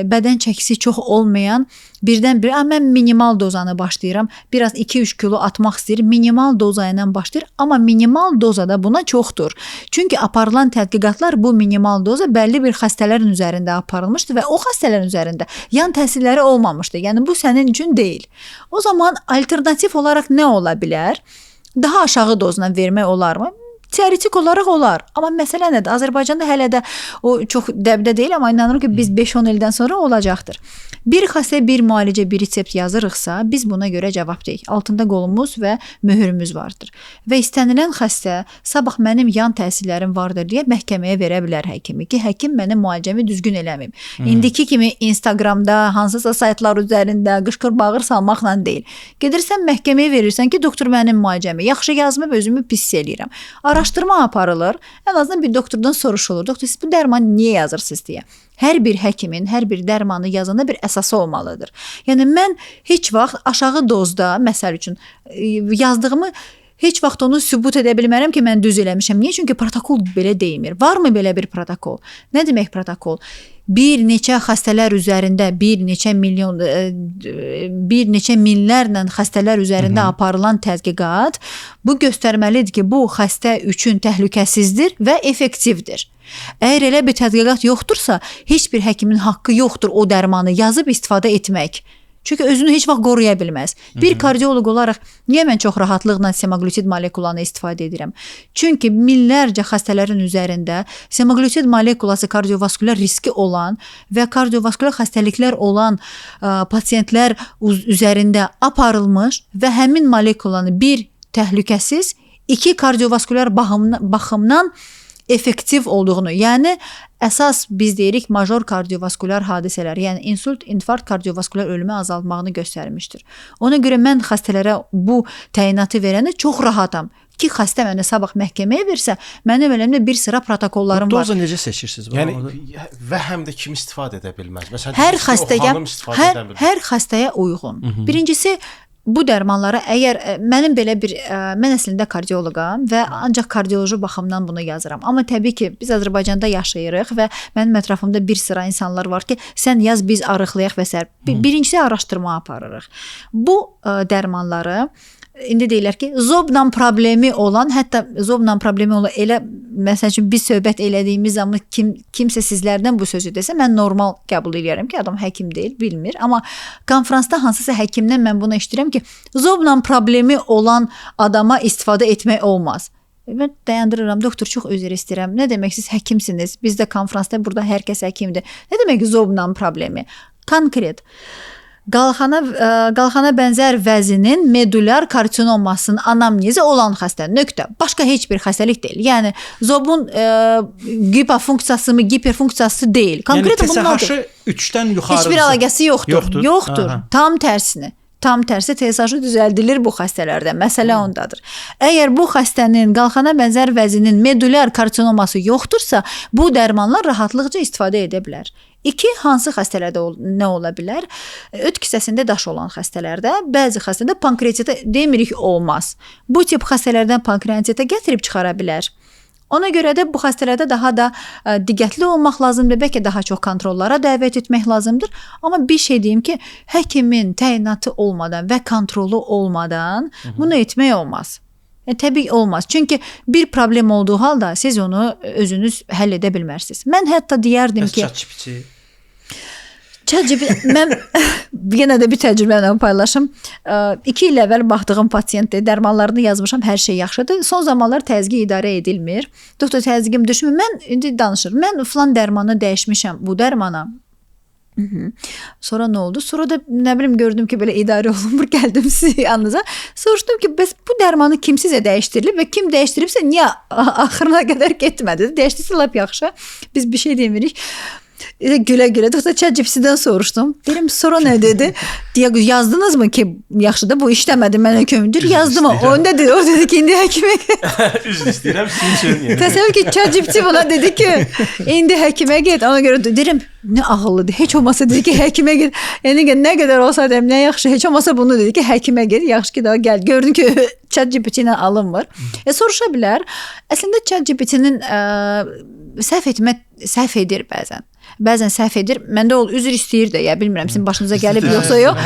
Speaker 4: bədən çəkisi çox olmayan, birdən-bir, mən minimal dozanı başlayıram, biraz 2-3 kilo atmaq istəyir, minimal doza ilə başlayır, amma minimal dozada buna çoxdur. Çünki aparılan tədqiqatlar bu minimal doza bəlli bir xəstələrin üzərində aparılmışdı və o xəstələrin üzərində yan təsirləri olmamışdı. Yəni bu sənin üçün deyil. O zaman alternativ olaraq nə ola bilər? Daha aşağı dozla vermək olarmı? Teoretik olaraq olar. Amma məsələ nədir? Azərbaycanda hələ də o çox dəbdə deyil, amma inanırım ki, biz 5-10 ildən sonra olacaqdır. Bir xəstəyə bir müalicə, bir resept yazırıqsa, biz buna görə cavabdeyik. Altında qolumuz və möhürümüz vardır. Və istənilən xəstə sabah mənim yan təsirlərim vardır deyə məhkəməyə verə bilər həkimi ki, həkim mənim müalicəmi düzgün eləməyib. İndiki kimi Instagramda, hansısa saytlar üzərində qışqır-bağır salmaqla deyil. Gedirsən məhkəməyə verirsən ki, doktor mənim müalicəmi yaxşı yazmıb, özümü pis eləyirəm. Araşdırma aparılır, ən azından bir doktordan soruşulur. Doktor, siz bu dərmanı niyə yazırsınız deyə. Hər bir həkimin hər bir dərmanı yazanda bir əsası olmalıdır. Yəni mən heç vaxt aşağı dozda, məsəl üçün yazdığımı heç vaxt onu sübut edə bilmərəm ki, mən düz eləmişəm. Niyə? Çünki protokol belə deymir. Varmı belə bir protokol? Nə demək protokol? Bir neçə xəstələr üzərində, bir neçə minlərlə xəstələr üzərində aparılan tədqiqat bu göstərməlidir ki, bu xəstə üçün təhlükəsizdir və effektivdir. Əgər elə bir tədqiqat yoxdursa, heç bir həkimin haqqı yoxdur o dərmanı yazıb istifadə etmək. Çünki özünü heç vaxt qoruya bilməz. Bir kardioloq olaraq niyə mən çox rahatlıqla semaglutid molekulanı istifadə edirəm? Çünki minlərcə xəstələrin üzərində semaglutid molekulası kardiovaskulyar riski olan və kardiovaskulyar xəstəliklər olan pasiyentlər üzərində aparılmış və həmin molekulanı bir təhlükəsiz, iki kardiovaskulyar baxımdan effektiv olduğunu, yəni əsas biz deyirik major kardiovaskulyar hadisələr, yəni insult, infarkt, kardiovaskulyar ölümü azaltmağını göstərmişdir. Ona görə mən xəstələrə bu təyinatı verəndə çox rahatam ki, xəstə mənə sabah məhkəməyə versə, mənim əlimdə bir sıra protokollarım var.
Speaker 2: Doza necə seçirsiniz?
Speaker 3: Yəni və həm də kim istifadə edə bilməz? Məsələn,
Speaker 4: hər xəstəyə uyğun. Birincisi bu dərmanlara əgər mənim belə bir mən əslində kardioloqam və ancaq kardioloji baxımdan bunu yazıram. Amma təbii ki, biz Azərbaycanda yaşayırıq və mənim ətrafımda bir sıra insanlar var ki, sən yaz biz arıqlayaq və sər. Birincisi araşdırma aparırıq. Bu dərmanları indi deyirlər ki, zobla problemi olan, hətta zobla problemi olan elə, məsəl üçün biz söhbət elədiyimiz zaman kimsə sizlərdən bu sözü desə, mən normal qəbul edirəm ki, adam həkim deyil, bilmir. Amma konfransda hansısa həkimdən mən bunu eşidirəm ki, zobla problemi olan adama istifadə etmək olmaz. Mən dayandırıram, doktor çox üzr istəyirəm. Nə demək siz həkimsiniz? Bizdə konfransda burada hər kəs həkimdir. Nə demək zobla problemi? Konkret. Qalxana bənzər vəzinin medulyar kartsinomasının anamnezi olan xəstə. Nöqtə. Başqa heç bir xəstəlik deyil. Yəni zobun hipofunksiyası mı, hiperfunksiyası deyil. Konkret
Speaker 2: yəni TSH 3-dən yuxarı.
Speaker 4: Heç bir əlaqəsi yoxdur. Yoxdur. Tam tərsini. Tam tərsi TSH düzəldilir bu xəstələrdə. Məsələ ondadır. Əgər bu xəstənin qalxana bənzər vəzinin medulyar kartsinoması yoxdursa, bu dərmanlar rahatlıqca istifadə edə bilər. 2. Hansı xəstələrdə nə ola bilər? Öd kisəsində daş olan xəstələrdə, bəzi xəstədə pankreatitə demirik olmaz. Bu tip xəstələrdən pankreatitə gətirib çıxara bilər. Ona görə də bu xəstələrdə daha da diqqətli olmaq lazımdır, bəlkə daha çox kontrollara dəvət etmək lazımdır. Amma bir şey deyim ki, həkimin təyinatı olmadan və kontrolu olmadan bunu etmək olmaz. Təbii olmaz. Çünki bir problem olduğu halda siz onu özünüz həll edə bilmərsiniz. Mən hətta deyərdim ki, mən yenə də bir təcrübəni paylaşım. 2 il əvvəl baxdığım pasiyentdir. Dərmanlarını yazmışam, hər şey yaxşıdır. Son zamanlar təzyiq idarə edilmir. Doktor təzyiqim düşmür. Mən indi danışıram. Mən falan dərmanı dəyişmişəm bu dərmana. Sonra nə oldu? Sonra da nə bilim gördüm ki, belə idarə olunmur. Gəldim sizin yanınıza. Soruşdum ki, bəs bu dərmanı kim sizə dəyişdirilib və kim dəyişdiribsə niyə axırına qədər getmədi? Dəyişdirsə lap yaxşı. Biz bir şey demirik. Gülə-gülə doktor ChatGPT-dən soruşdum. Deyirəm, sonra nə dedi? Yazdınızmı ki, yaxşıdır, bu işləmədi, mənə kömüdür. Yazdım. O dedi ki, indi həkimə get.
Speaker 3: Üzr istəyirəm sizin üçün.
Speaker 4: Təsəvvür ki, ChatGPT buna dedi ki, indi həkimə get. Ona görə deyirəm, nə ağıllıdır. Heç olmasa dedi ki, həkimə get. Yəni nə qədər olsa deyim, nə yaxşı. Heç olmasa bunu dedi ki, həkimə get. Yaxşı ki, daha gəl. Gördün ki, ChatGPT ilə alınmır. Soruşa bilər. Əslində ChatGPT-nin səhv edir bəzən. Bəzən səhv edir. Məndə üzr istəyir də, ya bilmirəm sizin başınıza gəlib yoxsa yox.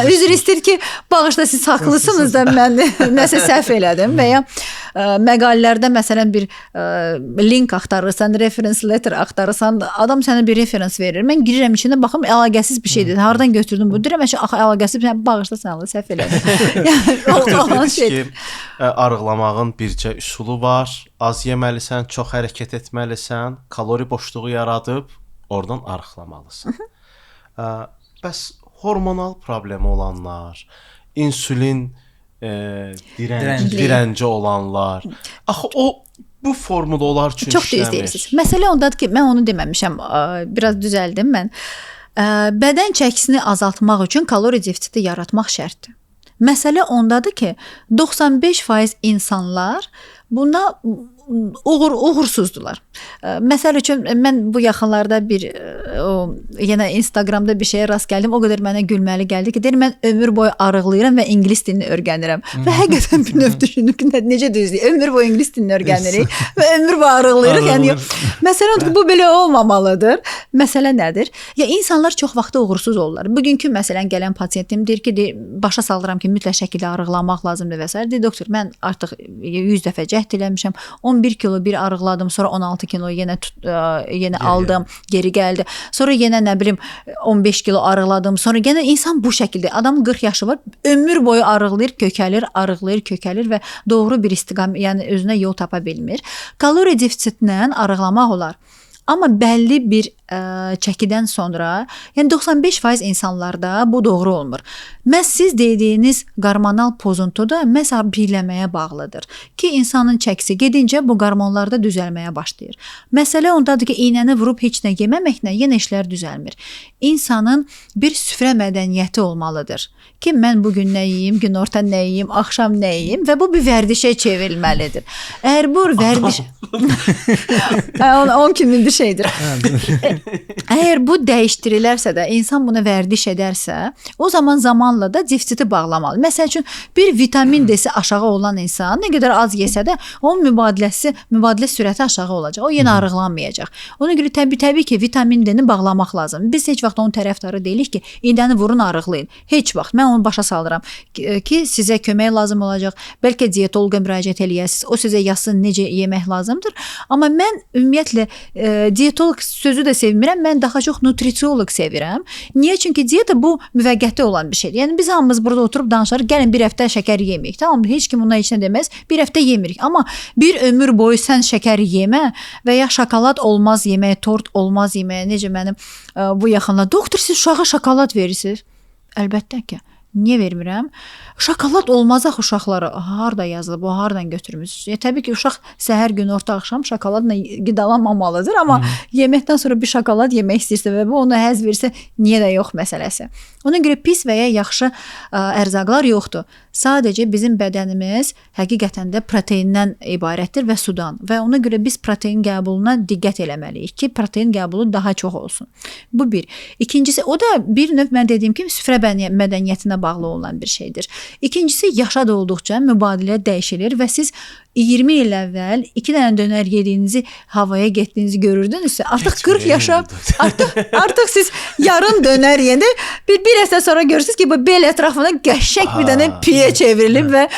Speaker 4: Üzr istəyir ki, bağışla siz haqlısınız da mən nəsə səhv elədim və ya məqalələrdə məsələn bir link axtarırsan, reference letter axtarırsan, adam sənə bir referans verir. Mən girirəm içində baxım əlaqəsiz bir şeydir. Hardan götürdün bu? Deyirəm ki, əlaqəsiz, bağışla sən Allah səhv elədim. Yəni olan şey.
Speaker 3: Arıqlamağın bircə üsulu var. Az yeməlisən, çox hərəkət etməlisən, kalori boşluğu yaradıb oradan arıqlamalısan. Bəs hormonal problemi olanlar, insulin dirənci olanlar, axı bu formula onlar üçün
Speaker 4: çox düzdəyirsiniz. Məsələ ondadır ki, mən onu deməmişəm, biraz düzəldim mən. Bədən çəkisini azaltmaq üçün kalori defisiti yaratmaq şərtdir. Məsələ ondadır ki, 95% insanlar buna uğursuzdular. Məsəl üçün mən bu yaxınlarda yenə Instagramda bir şeyə rast gəldim. O qədər mənə gülməli gəldi ki, deyir mən ömür boyu arıqlayıram və ingilis dilini öyrənirəm. Və həqiqətən bir növ düşündüm ki, necə düzdür? Ömür boyu ingilis dilini öyrənirik və ömür boyu arıqlayırıq. Yəni məsələ odur ki, bu belə olmamalıdır. Məsələ nədir? Ya insanlar çox vaxt uğursuz olurlar. Bugünkü məsələn gələn pasiyentim deyir ki, başa salıram ki, mütləq şəkildə arıqlamaq lazımdır və s. Deyir doktor, mən artıq 100 dəfə cəhd eləmişəm. 11 kilo bir arıqladım, sonra 16 kilo yenə aldım, geri gəldi. Sonra yenə nə bilim 15 kilo arıqladım. Sonra yenə insan bu şəkildə, adamın 40 yaşı var, ömür boyu arıqlayır, kökəlir, arıqlayır, kökəlir və doğru bir istiqamət, yəni özünə yol tapa bilmir. Kalori defisitindən arıqlamaq olar. Amma bəlli bir çəkidən sonra, yəni 95% insanlarda bu doğru olmur. Məhz siz dediyiniz hormonal pozuntu da məhz birləməyə bağlıdır ki, insanın çəkisi gedincə bu hormonlarda düzəlməyə başlayır. Məsələ ondadır ki, iynəni vurub heç nə yeməməklə yenə işlər düzəlmir. İnsanın bir süfrə mədəniyyəti olmalıdır ki, mən bugün nə yeyim, günorta nə yeyim, axşam nə yeyim və bu bir vərdişə çevrilməlidir. Əgər bu vərdiş 10 kimi bir şeydir. əgər bu dəyişdirilərsə də, insan buna vərdiş edərsə, o zaman zamanla da defisiti bağlamalı. Məsəl üçün bir vitamin D-si aşağı olan insan nə qədər az yesə də onun mübadilə sürəti aşağı olacaq. O yenə arıqlanmayacaq. Ona görə təbii ki, vitamin D-ni bağlamaq lazım. Biz heç vaxt onun tərəfdarı deyilik ki, iynəni vurun, arıqlayın. Heç vaxt. Mən onu başa salıram ki, sizə kömək lazım olacaq. Bəlkə dietoloqa müraciət eləyəsiniz. O sizə yazsın necə yemək lazımdır. Amma mən ümumiyyətlə dietoloq sözü də sevmirəm. Mən daha çox nutrisioloq sevirəm. Niyə? Çünki diyeta bu müvəqqəti olan bir şeydir. Yəni biz hamımız burada oturub danışarıq, gəlin bir həftə şəkər yeməyik. Tamam, heç kim buna heç nə deməz. Bir həftə yemirik. Amma bir ömür boyu sən şəkər yemə və ya şokolad olmaz yeməyə, tort olmaz yeməyə. Necə mənim bu yaxınlar, doktor siz uşağa şokolad verirsiniz? Əlbəttə ki. Niyə vermirəm? Şokolad olmaz axı uşaqlara. Harda yazılıb, o hardan götürmüsünüz? Təbii ki, uşaq səhər gün, orta axşam şokoladla qidalanmamalıdır, amma yeməkdən sonra bir şokolad yemək istəyirsə və bu ona həzz verirsə, niyə də yox məsələsi. Ona görə pis və ya yaxşı ərzaqlar yoxdur. Sadəcə bizim bədənimiz həqiqətən də proteindən ibarətdir və sudan və ona görə biz protein qəbuluna diqqət eləməliyik ki, protein qəbulu daha çox olsun. Bu bir. İkincisi, o da bir növ mən dediyim kimi süfrə mədəniyyətinə bağlı olan bir şeydir. İkincisi, yaşad olduqca mübadilə dəyişilir və siz 20 il əvvəl 2 dənə dönər yediyinizi, havaya getdiyinizi görürdünüzsə, artıq 40 yaşa, artıq siz yarım dönər yedi, bir həftə sonra görürsünüz ki, bu bel ətrafına qəşəng bir dənə piyə çevrilib və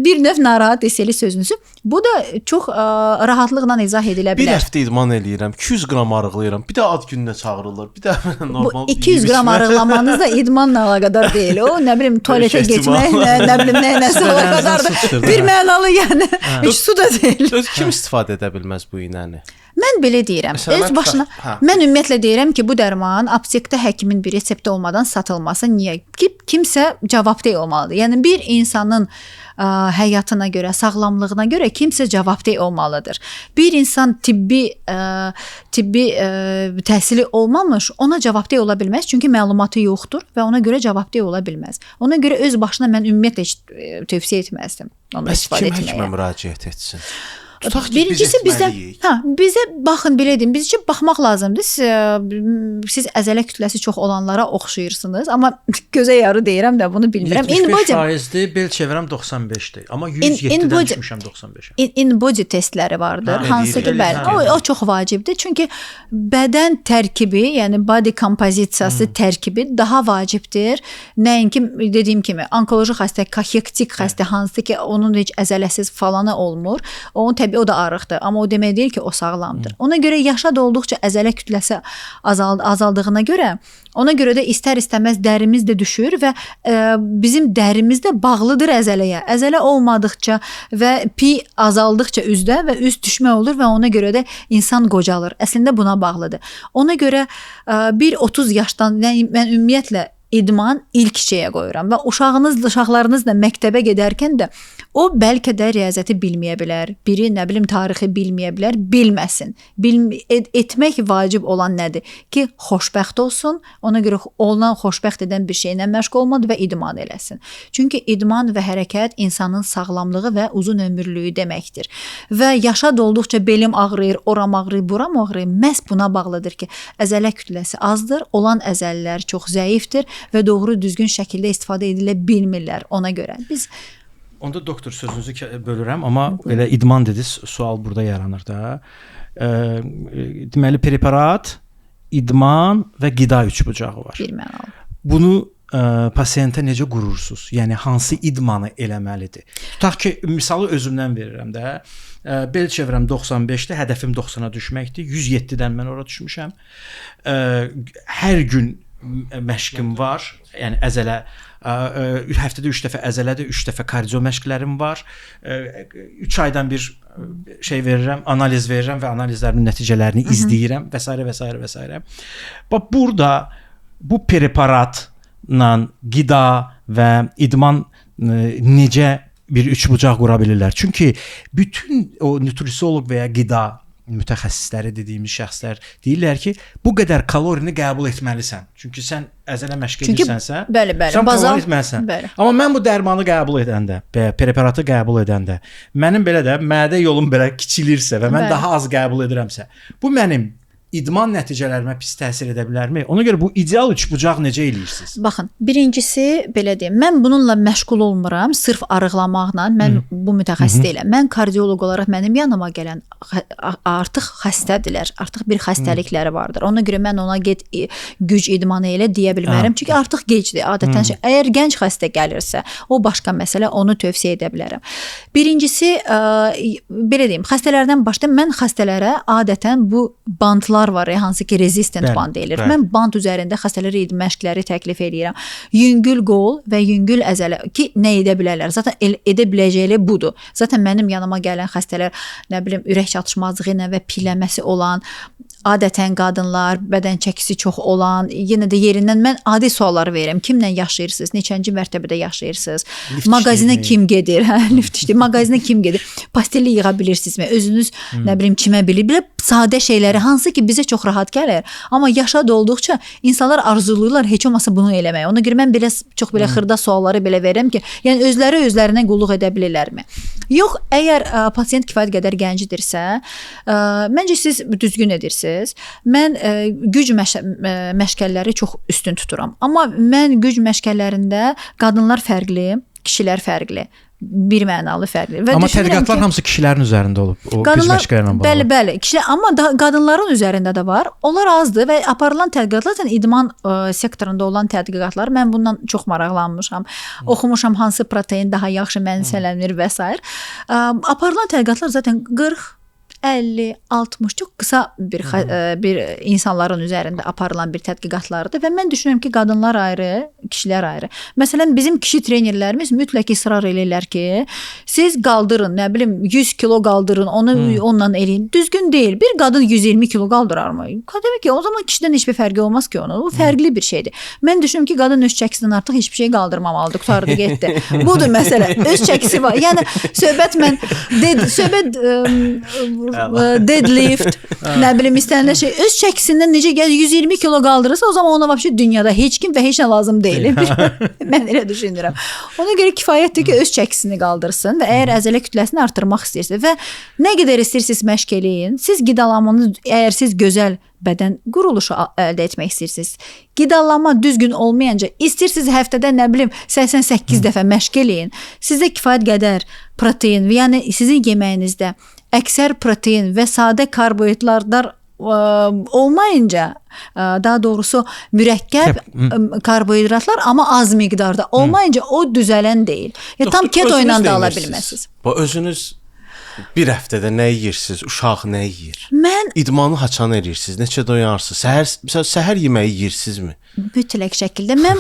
Speaker 4: bir növ narahat hisseli sözünüzü. Bu da çox rahatlıqla izah edilə bilər.
Speaker 3: Bir həftə idman eləyirəm, 200 qram arıqlayıram, bir də ad gününə çağırırlar, bir də normal.
Speaker 4: Bu 200 qram arıqlamanız da idmanla əlaqədar deyil. O, nə bilim, tualetə getməklə, nə bilim, nəsə əlaqədardır. Bir mənalı, yəni, heç su da deyil.
Speaker 3: Kim istifadə edə bilməz bu iynəni?
Speaker 4: Mən belə deyirəm. Öz başına, mən ümumiyyətlə deyirəm ki, bu dərman aptekdə həkimin bir resepti olmadan satılması niyə? Kimsə cavabdeh olmalıdır. Yəni, bir insanın həyatına görə, sağlamlığına görə kimsə cavabdeh olmalıdır. Bir insan tibbi təhsili olmamış ona cavabdeh ola bilməz, çünki məlumatı yoxdur və ona görə cavabdeh ola bilməz. Ona görə öz başına mən ümumiyyətlə heç tövsiyə etməzdim onu istifadə etməyə.
Speaker 3: Kim həkimə müraciət etsin?
Speaker 4: Tutaq ki, birincisi bizə baxın, belə deyim, biz üçün baxmaq lazımdır. Siz əzələ kütləsi çox olanlara oxşayırsınız, amma gözə yarı deyirəm də bunu bilmirəm.
Speaker 2: 75%-dir, bel çevirəm 95-dir. Amma 107-dən düşmüşəm 95-ə.
Speaker 4: In-body testləri vardır. Hansı ki, bəli, o çox vacibdir. Çünki bədən tərkibi, yəni body kompozisiyası tərkibi daha vacibdir. Nəinki dediyim kimi, onkoloji xəstə, kahektik xəstə, hansı ki, onun heç əzələsiz falanı olmur. O da arıqdır, amma o demək deyil ki, o sağlamdır. Ona görə yaşad olduqca əzələ kütləsi azaldığına görə, ona görə də istər-istəməz dərimiz də düşür və bizim dərimiz də bağlıdır əzələyə. Əzələ olmadıqca və pi azaldıqca üzdə və üz düşmə olur və ona görə də insan qocalır. Əslində buna bağlıdır. Ona görə bir 30 yaşdan, mən ümumiyyətlə idman ilk şeyə qoyuram və uşaqlarınız da məktəbə gedərkən də o bəlkə də riyaziyyatı bilməyə bilər, biri nə bilim tarixi bilməyə bilər, bilməsin. Etmək vacib olan nədir? Ki, xoşbəxt olsun, ona görə ondan xoşbəxt edən bir şeylə məşğul olmadı və idman eləsin. Çünki idman və hərəkət insanın sağlamlığı və uzun ömürlüyü deməkdir. Və yaşad olduqca belim ağrıyır, oram ağrıyır, buram ağrıyır, məhz buna bağlıdır ki, əzələ kütləsi azdır, olan əzəllər çox zəifdir və doğru düzgün şəkildə istifadə edilə bilmirlər ona görə. Biz
Speaker 2: onda doktor sözünüzü bölürəm, amma elə idman dediniz, sual burada yaranır da. Deməli preparat, idman və qida üçbucağı var.
Speaker 4: Bir mənalı.
Speaker 2: Bunu pasiyentə necə qurursunuz? Yəni hansı idmanı eləməlidir? Tutaq ki, misalı özümdən verirəm də. Bel çevirəm 95-də, hədəfim 90-a düşməkdir. 107-dən mən ora düşmüşəm. Hər gün məşqim var. Yəni əzələ həftədə 3 dəfə əzələdə, 3 dəfə kardio məşqlərim var. 3 aydan bir şey verirəm, analiz verirəm və analizlərimin nəticələrini izləyirəm və s. Bax burada bu preparatla qida və idman necə bir üçbucaq qura bilirlər? Çünki bütün o nutrisioloq və ya qida mütəxəssisləri dediyimiz şəxslər deyirlər ki, bu qədər kalorini qəbul etməlisən. Çünki sən əzələ məşq edirsənsə, sən qəbul etməlisən. Amma mən bu dərmanı qəbul edəndə, preparatı qəbul edəndə, mənim belə də mədə yolum belə kiçilirsə və mən daha az qəbul edirəmsə, bu mənim idman nəticələrimə pis təsir edə bilərmi? Ona görə bu ideal üçbucaq necə eləyirsiniz?
Speaker 4: Baxın, birincisi belə deyim, mən bununla məşğul olmuram, sırf arıqlamaqla. Mən bu mütəxəssis deyiləm. Mən kardioloq olaraq mənim yanıma gələn artıq xəstədirlər, artıq bir xəstəlikləri vardır. Ona görə mən ona get güc idmanı elə deyə bilmərəm, çünki artıq gecdir. Adətən əgər gənc xəstə gəlirsə, o başqa məsələ, onu tövsiyə edə bilərəm. Birincisi, belə deyim, xəstələrdən başlayım. Mən xəstələrə adətən bu bandlar var, hansı ki resistant band deyilir. Mən band üzərində xəstələrə məşqləri təklif edirəm. Yüngül qol və yüngül əzələ ki, nə edə bilərlər? Zaten edə biləcəkləri budur. Zaten mənim yanıma gələn xəstələr, nə bilim, ürək çatışmazlığı ilə və pilləməsi olan, adətən qadınlar, bədən çəkisi çox olan, yenə də yerindən mən adi suallar verirəm. Kimlə yaşayırsınız? Neçənci mərtəbədə yaşayırsınız? Mağazinə kim gedir? Lift işləyir. Mağazinə kim gedir? Pasteli yığa bilirsinizmi? Özünüz nə bilim kimə bilir? Belə sadə şeyləri hansı ki bizə çox rahat gəlir. Amma yaşa dolduqca insanlar arzulayırlar heç olmasa bunu eləməyi. Ona görə mən belə çox belə xırda sualları belə verirəm ki, yəni özləri özlərinə qulluq edə bilirlərmi? Yox, əgər pasiyent kifayət qədər gəncdirsə, məncə siz düzgün edirsiniz. Mən güc məşqləri çox üstün tuturam. Amma mən güc məşqlərində qadınlar fərqli, kişilər fərqli. Bir mənalı fərqli. Və
Speaker 2: amma tədqiqatlar hamısı kişilərin üzərində olub. O güc məşqlərlə bağlı.
Speaker 4: Bəli, kişilər, amma qadınların üzərində də var. Onlar azdır və aparılan tədqiqatlar, zaten idman sektorunda olan tədqiqatlar, mən bundan çox maraqlanmışam. Oxumuşam hansı protein daha yaxşı mənimsələnir və s. Aparılan tədqiqatlar zaten 40 50, 60 çox qısa bir insanların üzərində aparılan bir tədqiqatlardır və mən düşünürəm ki, qadınlar ayrı, kişilər ayrı. Məsələn, bizim kişi trenerlərimiz mütləq israr edirlər ki, siz qaldırın, nə bilim 100 kilo qaldırın, onu onunla eləyin. Düzgün deyil. Bir qadın 120 kilo qaldırarmı? Demək ki, o zaman kişidən heç bir fərqi olmaz ki onun. O fərqli bir şeydir. Mən düşünürəm ki, qadın öz çəkisindən artıq heç bir şey qaldırmamalıdır. Qutardı, getdi. Budur məsələ. Öz çəkisi var. Yəni deadlift, nə bilim istənilən şey öz çəkisindən necə gəlir 120 kilo qaldırırsa, o zaman ona vəbşi dünyada heç kim və heç nə lazım deyil. Mən elə düşünürəm. Ona görə kifayətdir ki, öz çəkisini qaldırsın və əgər əzələ kütləsini artırmaq istəyirsə və nə qədər istəyirsiniz məşq eləyin, siz qidalanmanız, əgər siz gözəl bədən quruluşu əldə etmək istəyirsiniz, qidalanma düzgün olmayınca istəyirsiniz həftədə nə bilim 88 dəfə məşq eləyin, sizdə kifayət qədər protein, yəni sizin yeməyinizdə əksər protein və sadə karbohidratlar olmayınca, daha doğrusu mürəkkəb karbohidratlar amma az miqdarda olmayınca o düzələn deyil. Tam keto ilə də ala bilməzsiniz.
Speaker 3: Bu özünüz bir həftədə nə yeyirsiniz? Uşaq nə yeyir?
Speaker 4: Mən
Speaker 3: idmanı haçan eləyirsiniz? Neçə doyarsınız? Səhər yeməyi yeyirsinizmi?
Speaker 4: Mütləq şəkildə mən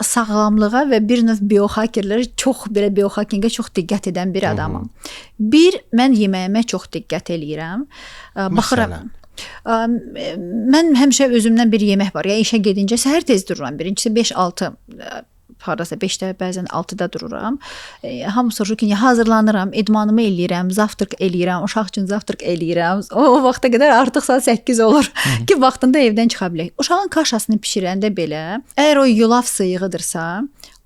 Speaker 4: sağlamlığa və bir növ biohackerlərə belə biohackingə çox diqqət edən bir adamam. Bir, mən yeməyimə çox diqqət eləyirəm. Baxıram. Mən həmişə özümdən bir yemək var. Ya işə gedincə səhər tez dururam. Birincisi 5-6 hardasa 5-də, bəzən 6-da dururam. Hamı soruşur ki, hazırlanıram, idmanımı eləyirəm, zavtrıq eləyirəm, uşaq üçün zavtrıq eləyirəm. O vaxta qədər artıq saat 8 olur ki, vaxtında evdən çıxa bilək. Uşağın kaşasını bişirəndə belə, əgər o yulaf sıyığıdırsa,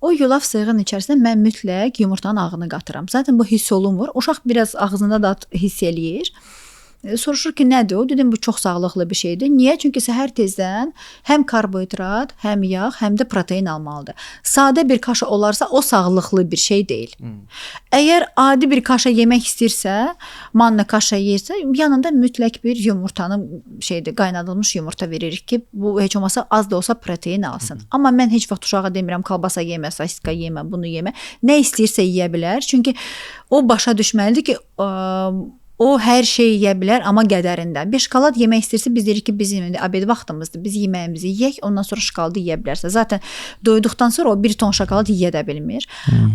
Speaker 4: o yulaf sıyığının içərisində mən mütləq yumurtanın ağını qatıram. Zaten bu hiss olunmur. Uşaq biraz ağzında da hiss eləyir. Soruşur ki, nədir o? Dedim, bu çox sağlıqlı bir şeydir. Niyə? Çünki səhər tezdən həm karbohidrat, həm yağ, həm də protein almalıdır. Sadə bir kaşa olarsa o sağlıqlı bir şey deyil. Əgər adi bir kaşa yemək istəyirsə, manna kaşa yeyirsə, yanında mütləq bir yumurtanın qaynadılmış yumurta veririk ki, bu heç olmasa az da olsa protein alsın. Amma mən heç vaxt uşağa demirəm, kalbasa yemə, sasiska yemə, bunu yemə. Nə istəyirsə yeyə bilər. Çünki o başa düşməlidir ki, o hər şey yeyə bilər, amma qədərində. Bir şokolad yemək istəyirsə, biz deyirik ki, bizim abed vaxtımızdır, biz yeməyimizi yeyək, ondan sonra şokoladı yeyə bilərsə. Zaten doyduqdan sonra o 1 ton şokolad yeyə də bilmir.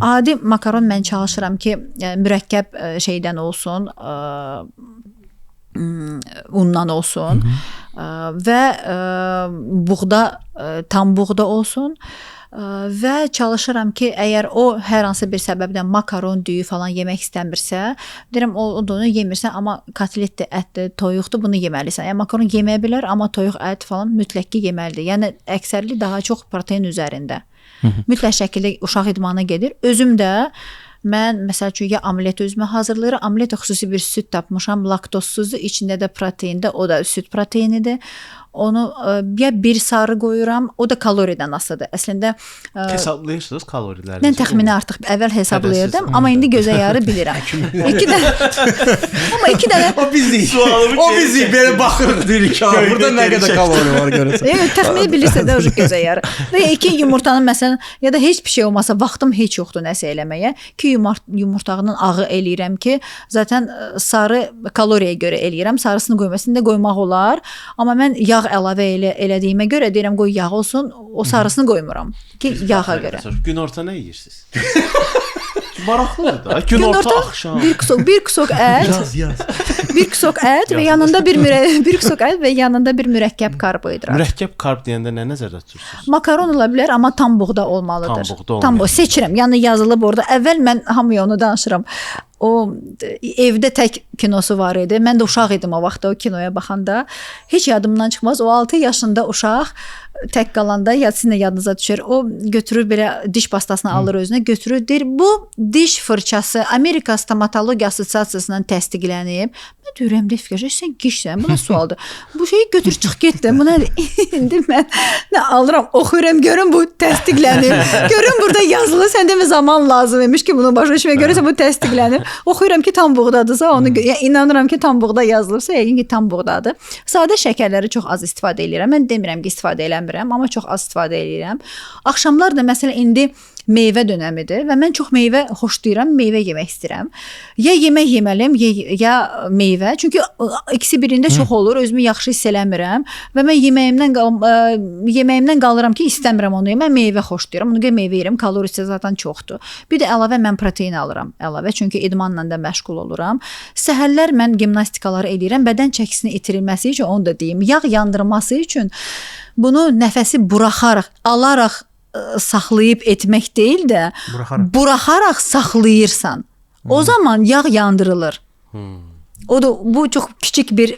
Speaker 4: Adi makaron mən çalışıram ki, mürəkkəb şeydən olsun, undan olsun və buğda, tam buğda olsun. Və çalışıram ki, əgər o hər hansı bir səbəbdən makaron, düyü falan yemək istəmirsə, deyirəm, onu yemirsən, amma kotletdir, ətdir, toyuqdur, bunu yeməlisən. Yəni makaron yeməyə bilər, amma toyuq, ət falan mütləq ki, yeməlidir. Yəni əksərli daha çox protein üzərində. Mütləq şəkildə uşaq idmanına gedir. Özüm də Mən məsəl üçün ya omlet özümə hazırlayıram, omletə xüsusi bir süd tapmışam, laktozsuzdur, içində də proteindir, o da süd proteinidir. Onu ya bir sarı qoyuram, o da kaloriyadan asılıdır. Əslində
Speaker 3: hesablayırsınız kaloriləri.
Speaker 4: mən təxmini artıq əvvəl hesablayırdım, amma indi gözə yarı bilirəm. 2 dənə amma 2 dənə
Speaker 2: O bizik. O bizik belə baxırıq deyirik ki, burada nə qədər kalori var görəsən.
Speaker 4: evet, təxmini bilirsə də gözə yarı. Və 2 yumurtanın məsələn ya da heç bir şey olmasa vaxtım heç yoxdur nəsə eləməyə. 2 yumurtanın ağı eləyirəm ki, zaten sarı kaloriyaya görə eləyirəm. Sarısını qoymasını da qoymaq olar, amma mən yağ əlavə elədiyimə görə deyirəm qoy yağ olsun, o sarısını qoymuram ki, yağa görə.
Speaker 3: Günorta nə yeyirsiniz? Maraqlıdır da. Günorta axşam.
Speaker 4: Bir kusok ət, bir kusok ət və yanında bir kusok ət və yanında bir mürəkkəb karbohidrat.
Speaker 3: Mürəkkəb karb deyəndə nə nəzərdə tutursunuz?
Speaker 4: Makaron ola bilər, amma tam buğda olmalıdır.
Speaker 3: Tam buğda olmalı.
Speaker 4: Tam buğda seçirəm. Yəni yazılıb orada. Əvvəl mən hamıya onu danışıram. O evdə tək kinosu var idi. Mən də uşaq idim o vaxtda o kinoya baxanda. Heç yadımdan çıxmaz. O 6 yaşında uşaq tək qalanda ya sizin də yadınıza düşər. O götürür belə diş pastasını alır özünə, götürür deyir, bu diş fırçası Amerika Stomatologiya Assosiasiyasından təsdiqlənib. Mən deyirəm, fikirləşirəm, sən gişsən, bu nə sualdır? Bu şeyi götür çıx get də. Buna indi mən nə alıram, oxuyuram, görüm bu təsdiqlənib. Görüm burada yazılı, səndə mi zaman lazım imiş ki, bunu başa düşməyə görəsə bu təsdiqlənib. Oxuyuram ki, tam buğdadırsa, onu inanıram ki, tam buğda yazılıbsa, yəqin ki, tam buğdadır. Sadə şəkərləri çox az istifadə edirəm. Mən demirəm ki, istifadə eləmirəm, amma çox az istifadə edirəm. Axşamlar da məsələn indi meyvə dönəmidir və mən çox meyvə xoşlayıram, meyvə yemək istəyirəm. Ya yemək yeməliyəm, ya meyvə. Çünki ikisi birində çox olur, özümü yaxşı hiss eləmirəm və mən yeməyimdən qalıram ki, istəmirəm onu yemək, meyvə xoşlayıram. Ona görə meyvə yeyirəm, kalorisi zaten çoxdur. Bir də əlavə mən protein alıram, əlavə, çünki idmanla da məşğul oluram. Səhərlər mən gimnastikaları edirəm, bədən çəkisini itirilməsi üçün, onu da deyim, yağ yandırması üçün bunu nəfəsi buraxaraq, alaraq saxlayıb etmək deyil də, buraxaraq saxlayırsan. O zaman yağ yandırılır. O da bu çox kiçik bir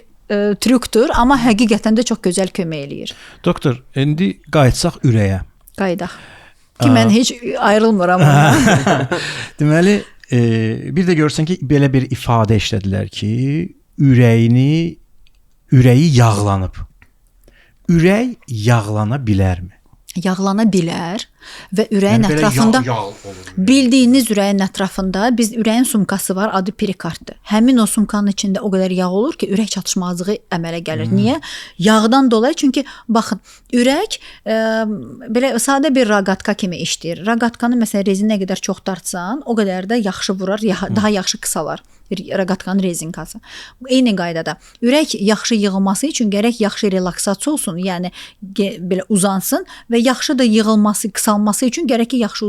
Speaker 4: trükdür, amma həqiqətən də çox gözəl kömək eləyir.
Speaker 2: Doktor, indi qayıtsaq ürəyə.
Speaker 4: Qayıdaq. Ki mən heç ayrılmıram ondan.
Speaker 2: Deməli, bir də görürsən ki, belə bir ifadə işlədilər ki, ürəyi yağlanıb. Ürək yağlana bilərmi?
Speaker 4: Yağlana bilər və ürəyin ətrafında bildiyiniz ürəyin ətrafında biz ürəyin sumkası var, adı perikarddır. Həmin o sumkanın içində o qədər yağ olur ki, ürək çatışmazlığı əmələ gəlir. Niyə? Yağdan dolayı, çünki baxın, ürək belə sadə bir raqatka kimi işləyir. Raqatkanı məsələn rezin nə qədər çox dartsan, o qədər də yaxşı vurar, daha yaxşı qısalar. Raqatkanın rezinkası. Eyni qaydada ürək yaxşı yığılması üçün gərək yaxşı relaksasiya olsun, yəni belə uzansın və yaxşı da yığılması, qısalması üçün gərək ki, yaxşı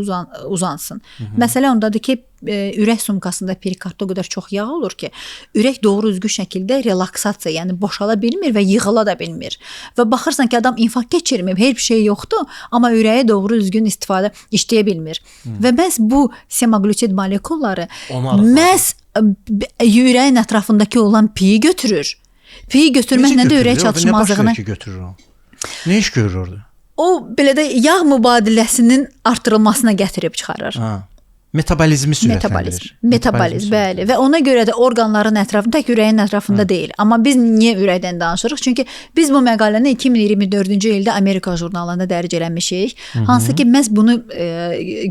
Speaker 4: uzansın. Məsələ ondadır ki, ürək sumkasında perikardda o qədər çox yağ olur ki, ürək doğru düzgün şəkildə relaksasiya, yəni boşala bilmir və yığıla da bilmir. Və baxırsan ki, adam infarkt keçirmir, heç bir şey yoxdur, amma ürəyə doğru düzgün istifadə işləyə bilmir. Və məhz bu semaglutid molekulları məhz ürəyin ətrafındakı olan piyi götürür. Piyi götürməklə də ürək çatışmazlığını
Speaker 2: götürür o. Nə iş görür orada?
Speaker 4: O belə də yağ mübadiləsinin artırılmasına gətirib çıxarır.
Speaker 2: Metabolizmi sürətləndirir.
Speaker 4: Metabolizm, bəli. Və ona görə də orqanların ətrafında, tək ürəyin ətrafında deyil. Amma biz niyə ürəkdən danışırıq? Çünki biz bu məqaləni 2024-cü ildə Amerika jurnalında dərc eləmişik. Hansı ki, məhz bunu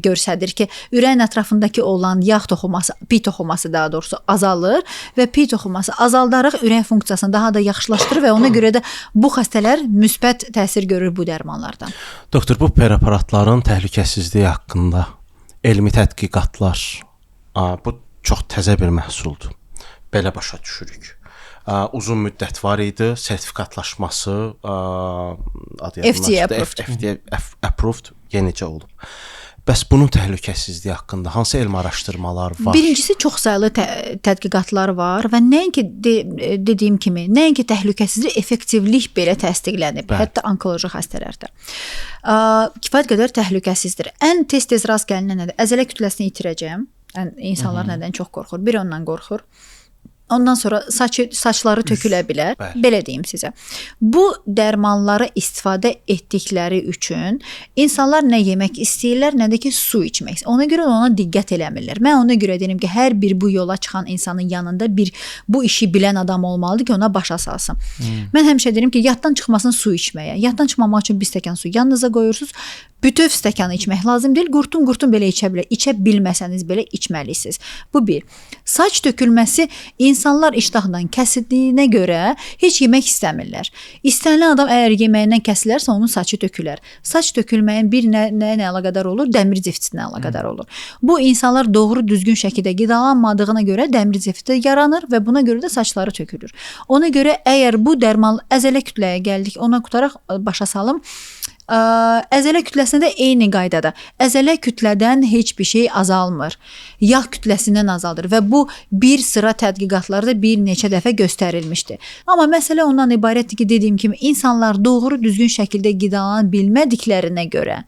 Speaker 4: göstərir ki, ürəyin ətrafındakı olan yağ toxuması, pi toxuması daha doğrusu azalır və pi toxuması azaldaraq ürək funksiyasını daha da yaxşılaşdırır və ona görə də bu xəstələr müsbət təsir görür bu dərmanlardan.
Speaker 3: Doktor, bu preparatların təhlükəsizliyi haqqında elmi tədqiqatlar, bu çox təzə bir məhsuldur. Belə başa düşürük. Uzun müddət var idi, sertifikatlaşması
Speaker 4: FDA
Speaker 3: approved yenicə olub. Bəs bunun təhlükəsizliyi haqqında hansı elmi araşdırmalar var?
Speaker 4: Birincisi, çox saylı tədqiqatlar var və nəinki dediyim kimi, nəinki təhlükəsizlik, effektivlik belə təsdiqlənib, hətta onkoloji xəstələrdə. Kifayət qədər təhlükəsizdir. Ən tez rast gəlinən nədir? Əzələ kütləsini itirəcəm. İnsanlar nədən çox qorxur? Biri ondan qorxur. Ondan sonra saçları tökülə bilər.
Speaker 3: Bəli.
Speaker 4: Belə deyim sizə. Bu dərmanları istifadə etdikləri üçün insanlar nə yemək istəyirlər, nə də ki su içmək. Ona görə ona diqqət eləmirlər. Mən ona görə deyirəm ki, hər bir bu yola çıxan insanın yanında bir bu işi bilən adam olmalıdır ki, ona başa salsın. Mən həmişə deyirəm ki, yaddan çıxmasın su içməyə. Yaddan çıxmamaq üçün bir stəkan su yanınıza qoyursunuz. Bütöv stəkanı içmək lazım deyil. Qurtum belə içə bilər. İçə bilməsəniz belə içməlisiniz. Bu bir. Saç tökülməsi insanlar iştahdan kəsildiyinə görə heç yemək istəmirlər. İstənilən adam əgər yeməyindən kəsilərsə onun saçı tökülər. Saç tökülməyin bir nə əlaqədar olur? Dəmir defitinə əlaqədar olur. Bu insanlar doğru düzgün şəkildə qidalanmadığına görə dəmir defiti yaranır və buna görə də saçları tökülür. Ona görə əgər bu dərman əzələ kütləyə gəldik, ona qutaraq başa salım. Əzələ kütləsində eyni qaydada. Əzələ kütlədən heç bir şey azalmır. Yağ kütləsindən azaldır və bu bir sıra tədqiqatlarda bir neçə dəfə göstərilmişdir. Amma məsələ ondan ibarətdir ki, dediyim kimi insanlar doğru düzgün şəkildə qidalana bilmədiklərinə görə,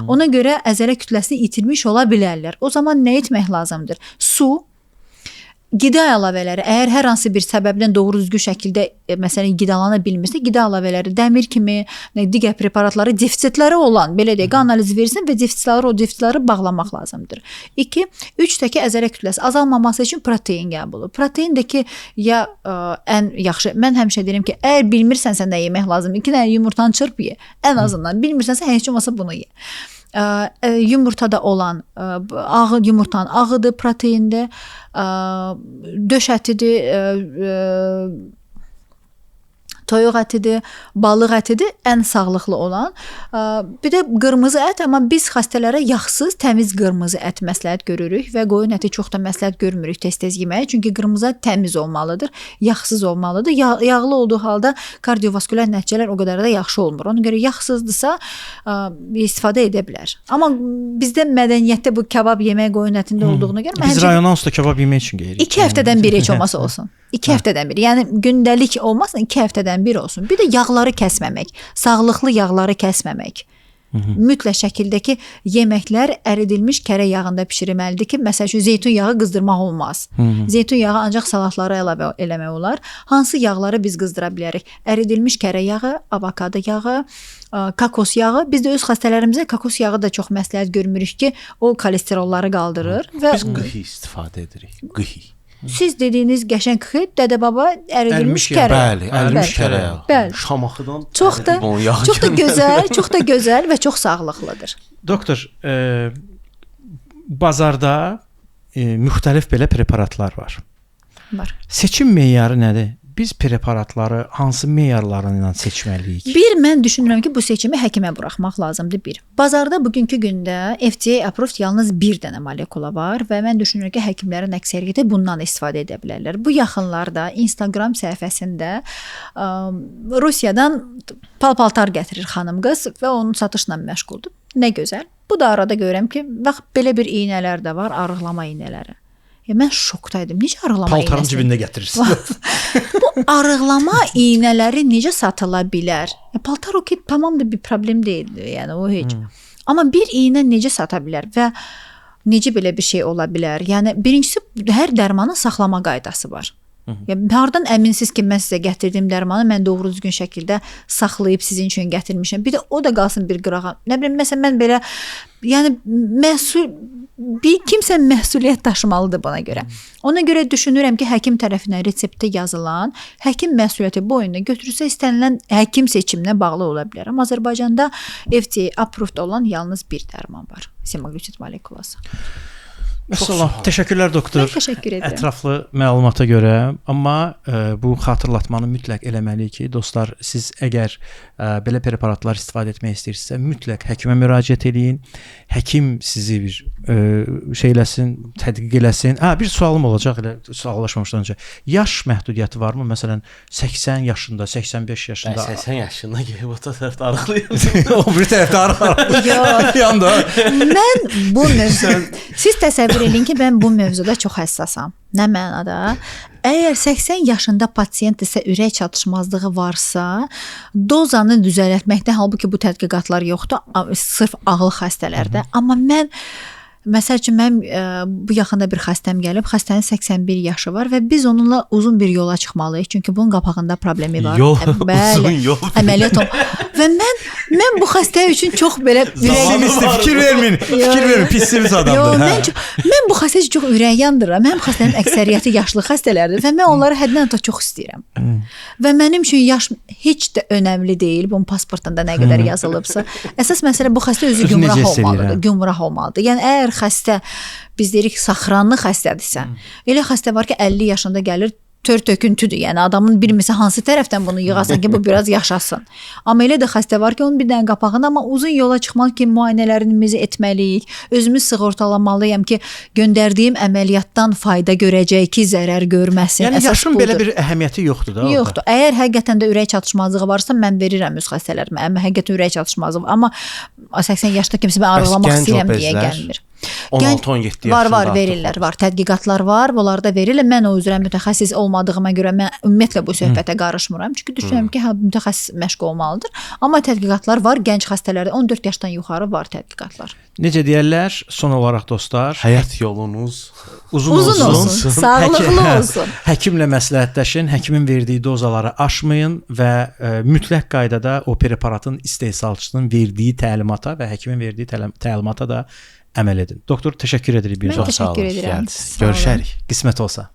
Speaker 4: ona görə əzələ kütləsini itirmiş ola bilərlər. O zaman nə etmək lazımdır? Su, qida əlavələri, əgər hər hansı bir səbəbdən doğru düzgün şəkildə məsələn qidalana bilmirsə, qida əlavələri, dəmir kimi digər preparatları defisitləri olan, belə deyək, qan analizi versin və defisitləri bağlamaq lazımdır. 2, 3 dəki əzələ kütləsi azalmaması üçün protein qəbulu. Protein də ki, ya ən yaxşı, mən həmişə deyirəm ki, əgər bilmirsənsə nə yemək lazım, 2 dənə yumurtanı çırp ye. Ən azından bilmirsənsə heç olmasa bunu ye. Yumurtada olan yumurtanın ağıdır, proteindir, döş ətidir, toyuq ətidir, balıq ətidir, ən sağlıqlı olan. Bir də qırmızı ət, amma biz xəstələrə yağsız, təmiz qırmızı ət məsləhət görürük və qoyun əti çox da məsləhət görmürük tez-tez yeməyə. Çünki qırmızı ət təmiz olmalıdır, yağsız olmalıdır. Yağlı olduğu halda kardiovaskülər nəticələr o qədər də yaxşı olmur. Ona görə yağsızdırsa istifadə edə bilər. Amma bizdə mədəniyyətdə bu kabab yemək qoyun ətində olduğuna görə
Speaker 2: biz rayondan usta kabab yemək üçün gedirik.
Speaker 4: 2 həftədən bir heç olmasa olsun. 2 həftədən bir. Yəni gündəlik olmasın, 2 həftədən bir olsun. Bir də yağları kəsməmək, sağlıqlı yağları kəsməmək. Mütləq şəkildəki yeməklər əridilmiş kərə yağında bişirilməlidir ki, məsəl üçün zeytun yağı qızdırmaq olmaz. Zeytun yağı ancaq salatlara əlavə eləmək olar. Hansı yağları biz qızdıra bilərik? Əridilmiş kərə yağı, avokado yağı, kakos yağı. Biz də öz xəstələrimizə kakos yağı da çox məsləhət görmürük ki, o kolesterolları qaldırır və
Speaker 3: Biz qıhi istifadə edirik. Qıhi.
Speaker 4: siz dediyiniz qəşəng xıt, dədə-baba əridilmiş kərə.
Speaker 3: Bəli, ərilmiş kərə yağı.
Speaker 4: Bəli.
Speaker 3: Şamaxıdan
Speaker 4: Çox da gözəl və çox sağlıqlıdır.
Speaker 2: Doktor, bazarda müxtəlif belə preparatlar var.
Speaker 4: Var.
Speaker 2: Seçim meyarı nədir? Biz preparatları hansı meyarlarla seçməliyik?
Speaker 4: Bir, mən düşünürəm ki, bu seçimi həkimə buraxmaq lazımdır. Bir, bazarda bugünkü gündə FDA approved yalnız bir dənə molekula var və mən düşünürəm ki, həkimlərin əksəriyyəti bundan istifadə edə bilərlər. Bu yaxınlarda Instagram səhifəsində Rusiyadan pal-paltar gətirir xanım qız və onun satışla məşğuldur. Nə gözəl. Bu da arada görürəm ki, bax belə bir iynələr də var, arıqlama iynələri. Mən şokdaydım. Necə arıqlama iynəsi?
Speaker 2: Paltarın cibində gətirirsiniz.
Speaker 4: Bu arıqlama iynələri necə satıla bilər? Paltar okey, tamam da bir problem deyil. Yəni o heç. Amma bir iynə necə sata bilər və necə belə bir şey ola bilər? Yəni birincisi hər dərmanın saxlama qaydası var. Yəni hardan əminsiniz ki, mən sizə gətirdiyim dərmanı mən doğru düzgün şəkildə saxlayıb sizin üçün gətirmişəm. Bir də o da qalsın bir qırağa. Nə bilim, məsələn mən belə, yəni kimsə məsuliyyət daşımalıdır buna görə. Ona görə düşünürəm ki, həkim tərəfindən reseptdə yazılan, həkim məsuliyyəti boyunda götürürsə istənilən həkim seçiminə bağlı ola bilər. Amma Azərbaycanda FDA approved olan yalnız bir dərman var. Semaglutid molekulası.
Speaker 2: Təşəkkürlər doktor.
Speaker 4: Mən təşəkkür edirəm.
Speaker 2: Ətraflı məlumata görə, amma bu xatırlatmanı mütləq eləməliyik ki, dostlar, siz əgər belə preparatlar istifadə etmək istəyirsinizsə, mütləq həkimə müraciət eləyin. Həkim sizi bir şeyləsin, tədqiq eləsin. Bir sualım olacaq elə sağollaşmamışdan öncə. Yaş məhdudiyyəti varmı? Məsələn, 80 yaşında, 85 yaşında.
Speaker 3: 80 yaşında gəlib o tərəfdə arıqlayır.
Speaker 2: O bir tərəfdə arıqlayır. Yanda.
Speaker 4: Mən bu siz təsəvvür edin ki, mən bu mövzuda çox həssasam. Nə mənada? Əgər 80 yaşında pasientdirsə, ürək çatışmazlığı varsa, dozanı düzəltməkdə, halbuki bu tədqiqatlar yoxdur, sırf ağıl xəstələrdə. Amma mən Məsəl üçün mən bu yaxında bir xəstəm gəlib, xəstənin 81 yaşı var və biz onunla uzun bir yola çıxmalıyıq, çünki bunun qapağında problemi var.
Speaker 3: Yol, uzun yol.
Speaker 4: Əməliyyat və mən bu xəstə üçün çox belə
Speaker 2: fikir verməyin. Fikir verməyin, pissimiz adamdır.
Speaker 4: Mən bu xəstə üçün çox ürək yandıram. Mənim xəstələrim əksəriyyəti yaşlı xəstələrdir və mən onları həddən artıq çox istəyirəm. Və mənim üçün yaş heç də önəmli deyil. Bunun pasportunda nə qədər yazılıbsa. Əsas məsələ bu xəstə özü gümrah olmalıdır. Yəni əgər xəstə biz deyirik saxranlı xəstədirsə, elə xəstə var ki 50 yaşında gəlir tör töküntüdür. Yəni adamın bilmirsə hansı tərəfdən bunu yığasan ki, bu biraz yaşasın. Amma elə də xəstə var ki, onun bir dənə qapağında, amma uzun yola çıxmaq ki, müayinələrimizi etməliyik. Özümüz sığortalamalıyam ki, göndərdiyim əməliyyatdan fayda görəcək ki, zərər görməsin.
Speaker 2: Yəni
Speaker 4: əsas
Speaker 2: yaşın
Speaker 4: budur.
Speaker 2: belə bir əhəmiyyəti yoxdur da.
Speaker 4: Yoxdur. Əgər həqiqətən də ürək çatışmazlığı varsa, mən verirəm öz xəstələrimə. Amma həqiqətən ürək çatışmazlığı, amma 80 yaşda kimsə mən arıqlamaq istəyirəm deyə gəlmir.
Speaker 3: 16-17 yaşında
Speaker 4: var verirlər, var tədqiqatlar var, bunlarda verirlər. Mən o üzrə mütəxəssis olmadığıma görə mən ümumiyyətlə bu söhbətə qarışmıram. Çünki düşünürəm ki, mütəxəssis məşq olmalıdır. Amma tədqiqatlar var, gənc xəstələrdə 14 yaşdan yuxarı var tədqiqatlar.
Speaker 2: Necə deyirlər, son olaraq dostlar,
Speaker 3: həyat yolunuz
Speaker 4: uzun olsun, sağlıqlı olsun.
Speaker 2: Həkimlə məsləhətləşin, həkimin verdiyi dozaları aşmayın və mütləq qaydada o preparatın istehsalçısının verdiyi təlimata və həkimin verdiyi təlimata da əməl edin. Doktor, təşəkkür edirik bir
Speaker 4: çox sağ olun. Mən təşəkkür edirəm.
Speaker 3: Görüşərik.
Speaker 2: Qismət olsa.